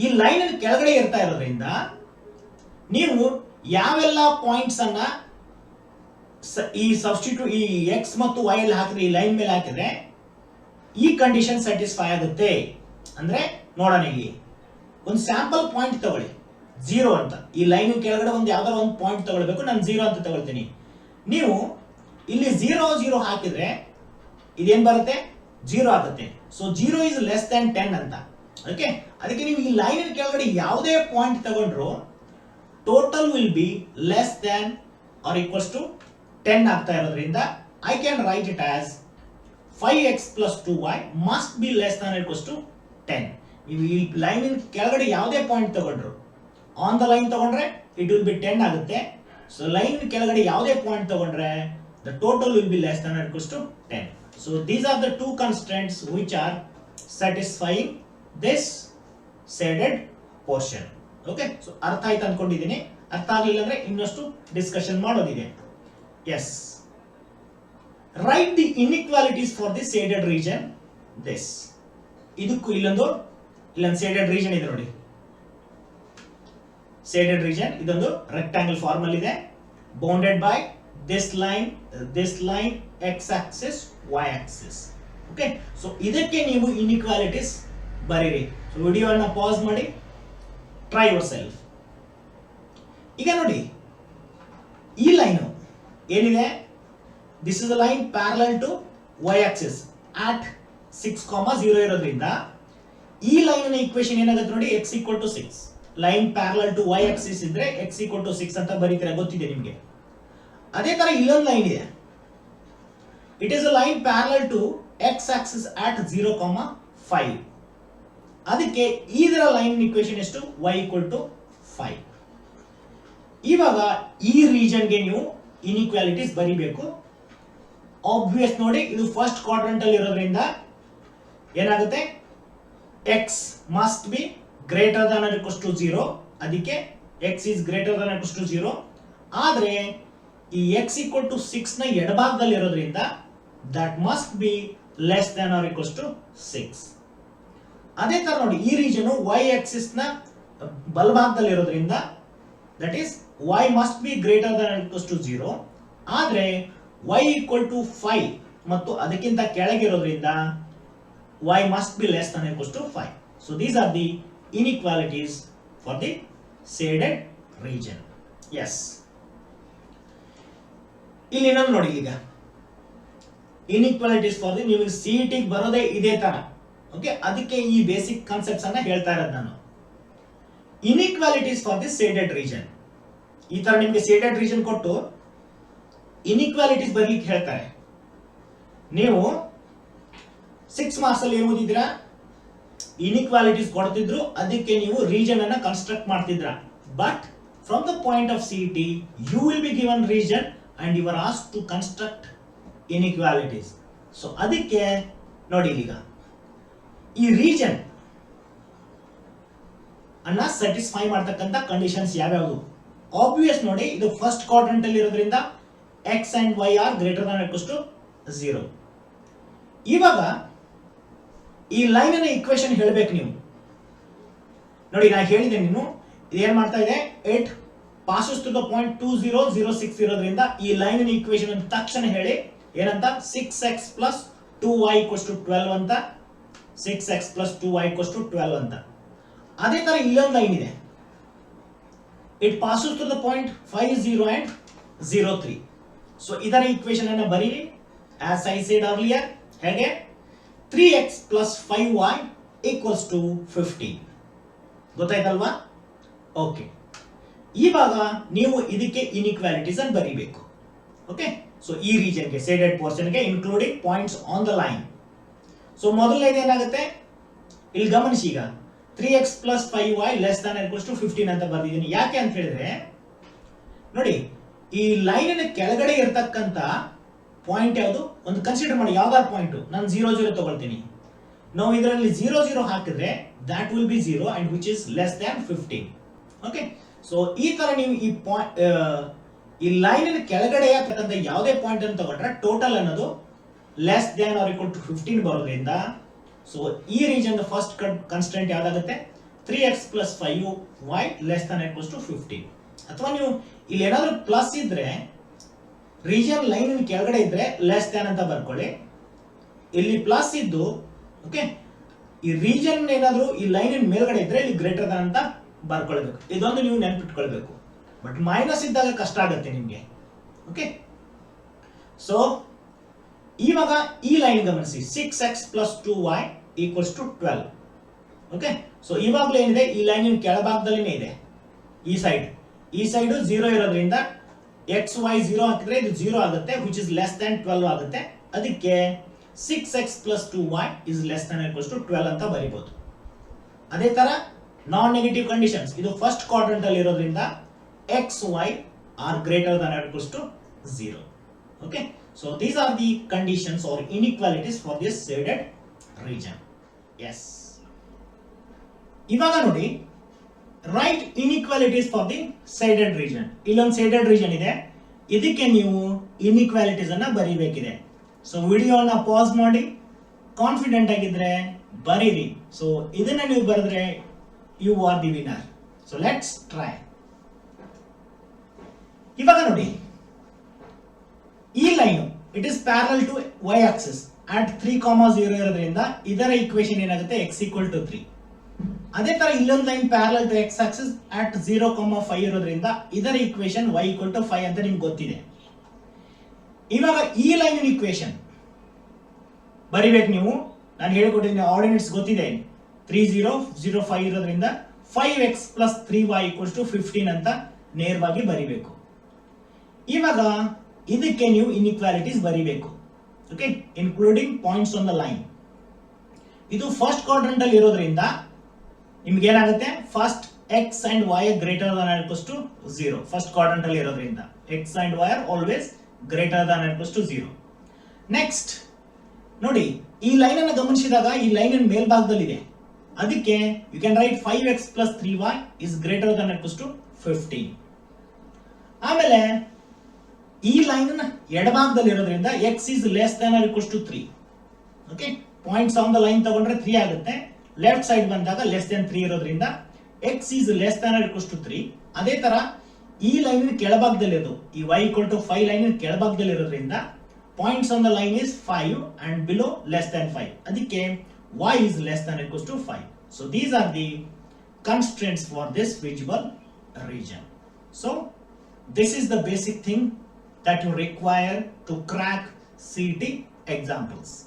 ಈ ಲೈನ್ ಕೆಳಗಡೆ ಇರ್ತಾ ಇರೋದ್ರಿಂದ ನೀವು ಯಾವೆಲ್ಲ ಪಾಯಿಂಟ್ಸ್ ಅನ್ನ ಈ ಸಬ್ಸ್ಟಿಟ್ಯೂಟ್ ಈ x ಮತ್ತು y ಅಲ್ಲಿ ಹಾಕಿದ್ರೆ, ಈ ಲೈನ್ ಮೇಲೆ ಹಾಕಿದ್ರೆ ಈ ಕಂಡೀಷನ್ ಸ್ಯಾಟಿಸ್ಫೈ ಆಗುತ್ತೆ ಅಂದ್ರೆ ನೋಡೋಣ. ಇಲ್ಲಿ ಒಂದು ಸ್ಯಾಂಪಲ್ ಪಾಯಿಂಟ್ ತಗೊಳ್ಳಿ 0 ಅಂತ. ಈ ಲೈನ್ ಕೆಳಗಡೆ ಒಂದು ಯಾವ್ದಾರ ಒಂದು ಪಾಯಿಂಟ್ ತಗೊಳ್ಬೇಕು. ನಾನು 0 ಅಂತ ತಗೊಳ್ತೀನಿ. ನೀವು ಇಲ್ಲಿ 0 0 ಹಾಕಿದ್ರೆ ಇದೇನ್ ಬರುತ್ತೆ? 0 ಆಗುತ್ತೆ. ಸೊ 0 is less than 10 ಅಂತ. ಓಕೆ, ಅದಕ್ಕೆ ನೀವು ಈ ಲೈನ್ ಕೆಳಗಡೆ ಯಾವುದೇ ಪಾಯಿಂಟ್ ತಗೊಂಡ್ರು total will be less than or equals to 10 ಆಗ್ತಾ ಇರೋದ್ರಿಂದ I can write it as 5x plus 2y must be less than or equals to 10. ನೀವು ಈ ಲೈನ್ ಕೆಳಗಡೆ ಯಾವುದೇ ಪಾಯಿಂಟ್ ತಗೊಂಡ್ರು, ಆನ್ ದ ಲೈನ್ ತಗೊಂಡ್ರೆ ಇಟ್ ವಿಲ್ ಬಿ 10 ಆಗುತ್ತೆ. So line ಕೆಳಗಡೆ ಯಾವುದೇ ಪಾಯಿಂಟ್ ತಗೊಂಡ್ರೆ the total will be less than or equals to 10. So these are the two constraints which are satisfying this shaded portion. Okay, so ಅರ್ಥ ಆಯ್ತು ಅನ್ಕೊಂಡಿದ್ದೀನಿ. ಅರ್ಥ ಆಗಲಿಲ್ಲ ಅಂದ್ರೆ ಇನ್ನಷ್ಟು ಡಿಸ್ಕಷನ್ ಮಾಡೋದಿದೆ. Yes, write the inequalities for the shaded region. This ಇದಕ್ಕೂ ಇಲ್ಲೊಂದು ಶೇಡೆಡ್ ರೀಜನ್ ಇದೆ ನೋಡಿ. ಶೇಡೆಡ್ ರೀಜನ್ ಇದೊಂದು ರೆಕ್ಟಾಂಗಲ್ ಫಾರ್ಮ್ ಅಲ್ಲಿ ಇದೆ. Bounded by this line x axis y axis. Okay, so ಇದಕ್ಕೆ ನೀವು ಇನ್ಇಕ್ವಾಲಿಟೀಸ್ ಬರೀರಿ. ಸೊ ವಿಡಿಯೋನ ಪಾಸ್ ಮಾಡಿ, ಟ್ರೈ ಯುವರ್ ಸೆಲ್ಫ್. ಈಗ ನೋಡಿ, ಈ ಲೈನ್ ಏನಿದೆ, this is a line parallel to y axis at 6,0 ಇರೋದ್ರಿಂದ ಈ ಲೈನ್ ಈಕ್ವೇಶನ್ ಏನಾಗುತ್ತೆ ನೋಡಿ, x equal to 6. Line parallel to y axis ಇದ್ರೆ x equal to 6 ಅಂತ ಬರೀತೀರಾ, ಗೊತ್ತಿದೆ ನಿಮಗೆ. ಅದೇ ತರ ಇಲ್ಲೊಂದು ಲೈನ್ ಇದೆ. It is a line parallel to x axis at 0,5. ಅದಕ್ಕೆ ಇದರ ಲೈನ್ ಈಕ್ವೇಶನ್ ಎಷ್ಟು? y equal to 5. ಇವಾಗ ಈ ರೀಜನ್ಗೆ ನೀವು ಇನ್ಇಕ್ವಾಲಿಟೀಸ್ ಬರಿಬೇಕು. ಆಬ್ವಿಯಸ್ ನೋಡಿ, ಇದು ಫಸ್ಟ್ ಕ್ವಾಡ್ರಂಟ್ ಅಲ್ಲಿ ಇರೋದ್ರಿಂದ ಏನಾಗುತ್ತೆ? x must be greater than or equals to 0. ಅದಕ್ಕೆ x is greater than or equals to 0. ಆದ್ರೆ ಈ x equal to 6 ನ ಎಡಭಾಗದಲ್ಲಿ ಇರೋದ್ರಿಂದ that must be less than or equals to 6. ಅದೇ ತರ ನೋಡಿ, ಈ ರೀಜನ್ y ಆಕ್ಸಿಸ್ ನ ಬಲಭಾಗದಲ್ಲಿ ಇರೋದ್ರಿಂದ that is y must be greater than or equals to 0. ಆದ್ರೆ y equal to 5 ಮತ್ತು ಅದಕ್ಕಿಂತ ಕೆಳಗಿರೋದ್ರಿಂದ y must be less than or equals to 5. So these are the inequalities for the shaded region. Yes. ಇಲ್ಲಿ ಇನ್ನೊಂದು ನೋಡಿ, ಈಗ inequalities for the ನಿಮಗೆ CET ಬರೋದೇ ಇದೇ ತರ. ಓಕೆ, ಅದಕ್ಕೆ ಈ ಬೇಸಿಕ್ ಕಾನ್ಸೆಪ್ಟ್ಸ್ ಅನ್ನ ಹೇಳ್ತಾ ಇರೋದು ನಾನು. Inequalities for the shaded region, ಈ ತರ ನಿಮಗೆ ಶೇಡೆಡ್ ರೀಜನ್ ಕೊಟ್ಟು ಇನ್ಇಕ್ವಾಲಿಟೀಸ್ ಬರ್ಲಿಕ್ಕೆ ಹೇಳ್ತಾರೆ. ನೀವು 6 ಮಾರ್ಕ್ಸ್ ಅಲ್ಲಿ ಏನು ಓದಿದ್ರಾ? ಇನ್ಇಕ್ವಾಲಿಟೀಸ್ ಕೊಡ್ತಿದ್ರು, ಅದಕ್ಕೆ ನೀವು ರೀಜನ್ ಅನ್ನ ಕನ್ಸ್ಟ್ರಕ್ಟ್ ಮಾಡ್ತಿದ್ರ. But from the point of CET you will be given region and you are asked to construct inequalities. So ಅದಕ್ಕೆ ನೋಡಿ, ಈಗ ಈ ರೀಜನ್ ಅನ್ನ ಸ್ಯಾಟಿಸ್ಫೈ ಮಾಡ್ತಕ್ಕಂಥ ಕಂಡೀಷನ್ಸ್ ಯಾವ್ಯಾವುದು? ಆಬ್ವಿಯಸ್ ನೋಡಿ, ಇದು ಫಸ್ಟ್ ಕ್ವಾಡ್ರಂಟ್ ಅಲ್ಲಿ ಇರೋದ್ರಿಂದ x and y are greater than equals to 0. ಇವಾಗ ಈ ಲೈನ್ ಅನ್ನ ಇಕ್ವೇಶನ್ ಹೇಳಬೇಕು ನೀವು. ನೋಡಿ, ನಾನು ಹೇಳಿದೆ, ನೀನು ಇದೇನ್ ಮಾಡ್ತಾ ಇದೆ, it passes to the point 2 0 0 6 ಇರೋದ್ರಿಂದ ಈ ಲೈನ್ ಅನ್ನ ಇಕ್ವೇಶನ್ ಅಂತ ತಕ್ಷಣ ಹೇಳಿ ಏನಂತ, 6x plus 2y equals to 12 ಅಂತ, 6x plus 2y equals to 12 ಅಂತ. ಅದೇ ತರ ಇಲ್ಲೊಂದು ಲೈನ್ ಇದೆ, it passes to the point 5 0 and 0 3. So ಇದರ ಇಕ್ವೇಶನ್ ಅನ್ನ ಬರೀರಿ ಆಸ್ ಐ ಸೇಡ್ ಅರ್ಲಿಯರ್. ಹೇಗೆ? 3x plus 5y equals to 15. ಗೊತ್ತಾಯ್ತಲ್ವಾ? ಓಕೆ, ಇವಾಗ ನೀವು ಇದಕ್ಕೆ ಇನ್ಇಕ್ವಾಲಿಟೀಸ್ ಅನ್ನು ಬರೀಬೇಕು. ಓಕೆ, ಸೊ ಈ ರೀಜನ್ಗೆ ಶೇಡೆಡ್ ಪೋರ್ಷನ್ಗೆ including points on the line. So ಮೊದಲನೇದು ಏನಾಗುತ್ತೆ, ಇಲ್ಲಿ ಗಮನಿಸಿ, ಈಗ 3x plus 5y less than or equals to 15 ಅಂತ ಬರ್ದಿದ್ದೀನಿ. ಯಾಕೆ ಅಂತ ಹೇಳಿದ್ರೆ ನೋಡಿ, ಈ ಲೈನಿನ ಕೆಳಗಡೆ ಇರತಕ್ಕಂತ ಪಾಯಿಂಟ್ ಯಾವುದು ಒಂದು ಕನ್ಸಿಡರ್ ಮಾಡಿ. ಯಾವ್ದಾದ್ರು ಪಾಯಿಂಟ್ ನಾನು 0 0 ತಗೊಳ್ತೀನಿ. ನಾವು ಇದರಲ್ಲಿ 0 0 ಹಾಕಿದ್ರೆ that will be 0 and which is less than 15. Okay, so ಈ ತರ ನೀವು ಈ ಲೈನಿನ ಕೆಳಗಡೆ ಇರತಕ್ಕಂತ ಯಾವುದೇ ಪಾಯಿಂಟ್ ಅನ್ನು ತಗೊಂಡ್ರೆ ಟೋಟಲ್ ಅನ್ನೋದು less than or equal to 15 ಬರೋದ್ರಿಂದ ಸೊ ಈ ರೀಜನ್ ಫಸ್ಟ್ ಕನ್ಸ್ಟೆಂಟ್ ಯಾವ್ದಾಗುತ್ತೆ, 3x plus 5y less than or equals to 15. ಅಥವಾ ನೀವು ಇಲ್ಲಿ ಏನಾದ್ರೂ ಪ್ಲಸ್ ಇದ್ರೆ ರೀಜನ್ ಲೈನ್ ಕೆಳಗಡೆ ಇದ್ರೆ ಲೆಸ್ ದ್ಯಾನ್ ಅಂತ ಬರ್ಕೊಳ್ಳಿ. ಇಲ್ಲಿ ಪ್ಲಸ್ ಇದ್ದು ಓಕೆ, ಈ ರೀಜನ್ ಏನಾದ್ರೂ ಈ ಲೈನ್ ಮೇಲ್ಗಡೆ ಇದ್ರೆ ಇಲ್ಲಿ ಗ್ರೇಟರ್ ದ್ಯಾನ್ ಅಂತ ಬರ್ಕೊಳ್ಬೇಕು. ಇದೊಂದು ನೀವು ನೆನಪಿಟ್ಕೊಳ್ಬೇಕು. ಬಟ್ ಮೈನಸ್ ಇದ್ದಾಗ ಕಷ್ಟ ಆಗುತ್ತೆ ನಿಮ್ಗೆ. ಓಕೆ, ಸೊ ಇವಾಗ ಈ ಲೈನ್ ಗಮನಿಸಿ, 6x plus 2y equals to 12. Okay, so ಇವಾಗಲೇ ಏನಿದೆ, ಈ ಲೈನ್ ಕೆಳಭಾಗದಲ್ಲಿನೇ ಇದೆ. ಈ ಸೈಡ್ 0 ಇರೋದ್ರಿಂದ x y 0 ಹಾಕಿದ್ರೆ ಇದು 0 ಆಗುತ್ತೆ, which is less than 12 ಆಗುತ್ತೆ. ಅದಕ್ಕೆ 6x plus 2y is less than or equals to 12 ಅಂತ ಬರೀಬಹುದು. ಅದೇ ತರ ನಾನ್ ನೆಗೆಟಿವ್ ಕಂಡೀಷನ್ಸ್, ಇದು ಫಸ್ಟ್ ಕ್ವಾಡ್ರಂಟ್ ಅಲ್ಲಿ ಇರೋದ್ರಿಂದ x y are greater than or equals to 0. Okay, so these are the conditions or inequalities for this shaded region. Yes, ಇವಾಗ ನೋಡಿ, write inequalities for the shaded region. ಇಲ್ಲೊಂದು shaded region ಇದೆ, ಇದಕ್ಕೆ ನೀವು inequalities ಅನ್ನ ಬರೀಬೇಕಿದೆ. ಸೊ ವಿಡಿಯೋನ pause ಮಾಡಿ ಕಾನ್ಫಿಡೆಂಟ್ ಆಗಿದ್ರೆ ಬರೀರಿ. ಸೊ ಇದನ್ನ ನೀವು ಬರೆದ್ರೆ you are the winner. So let's try. ಇವಾಗ ನೋಡಿ, ಈ line it is parallel to y axis at 3, 0 ಇರೋದ್ರಿಂದ ಇದರ ಇಕ್ವೇಶನ್ ಏನಾಗುತ್ತೆ, x equal to 3. ಅದೇ ತರ ಇಲ್ಲೊಂದು line parallel to x axis at 0, 5 ಇರೋದ್ರಿಂದ ಇದರ ಇಕ್ವೇಶನ್ y equal to 5 ಅಂತ ನಿಮ್ಗೆ ಗೊತ್ತಿದೆ. ಇವಾಗ ಈ ಲೈನ್ ಇಕ್ವೇಶನ್ ಬರಿಬೇಕು ನೀವು. ನಾನು ಹೇಳ್ಕೊಟ್ಟಿದ್ದೀನಿ, ಆರ್ಡಿನೇಟ್ಸ್ ಗೊತ್ತಿದೆ. 3 0 0 5 ಇರೋದ್ರಿಂದ 5x plus 3y equals to 15 ಅಂತ ನೇರವಾಗಿ ಬರಿಬೇಕು. ಇವಾಗ ಇದಕ್ಕೆ ನೀವು ಇನ್ಇಕ್ವಾಲಿಟೀಸ್ ಬರಿಬೇಕು. Okay, including points on the line. ಇದು ಫಸ್ಟ್ ಕ್ವಾಡ್ರಂಟ್ ಅಲ್ಲಿ ಇರೋದ್ರಿಂದ ನಿಮ್ಗೆ ಏನಾಗುತ್ತೆ, first x and y greater than or equals to 0. First quadrant ಅಲ್ಲಿ ಇರೋದ್ರಿಂದ x and y are always greater than or equals to 0. Next ನೋಡಿ, ಈ ಲೈನ್ ಅನ್ನು ಗಮನಿಸಿದಾಗ ಈ ಲೈನ್ ಮೇಲ್ಭಾಗದಲ್ಲಿ ಇದೆ. ಅದಕ್ಕೆ you can write 5x plus 3y is greater than or equals to 15. ಆಮೇಲೆ ಈ ಲೈನ್ ಎಡಭಾಗದಲ್ಲಿ ಇರೋದ್ರಿಂದ x is less than or equals to 3. Okay, points on the line ತಗೊಂಡ್ರೆ 3 ಆಗುತ್ತೆ. ಲೆಫ್ಟ್ ಸೈಡ್ ಬಂದಾಗ ಲೆಸ್ ದೆನ್ 3 ಇರೋದ್ರಿಂದ x is less than or equals to 3. ಅದೇ ತರ ಈ ಲೈನ್ ಕೆಳಭಾಗದಲ್ಲಿ ಇರೋದು, ಈ y equal to 5 ಲೈನ್ ಕೆಳಭಾಗದಲ್ಲಿ ಇರೋದ್ರಿಂದ points on the line is 5 and below less than 5. ಅದಕ್ಕೆ y is less than or equals to 5. So these are the constraints for this visible region. So this is the basic thing that you require to crack CET examples.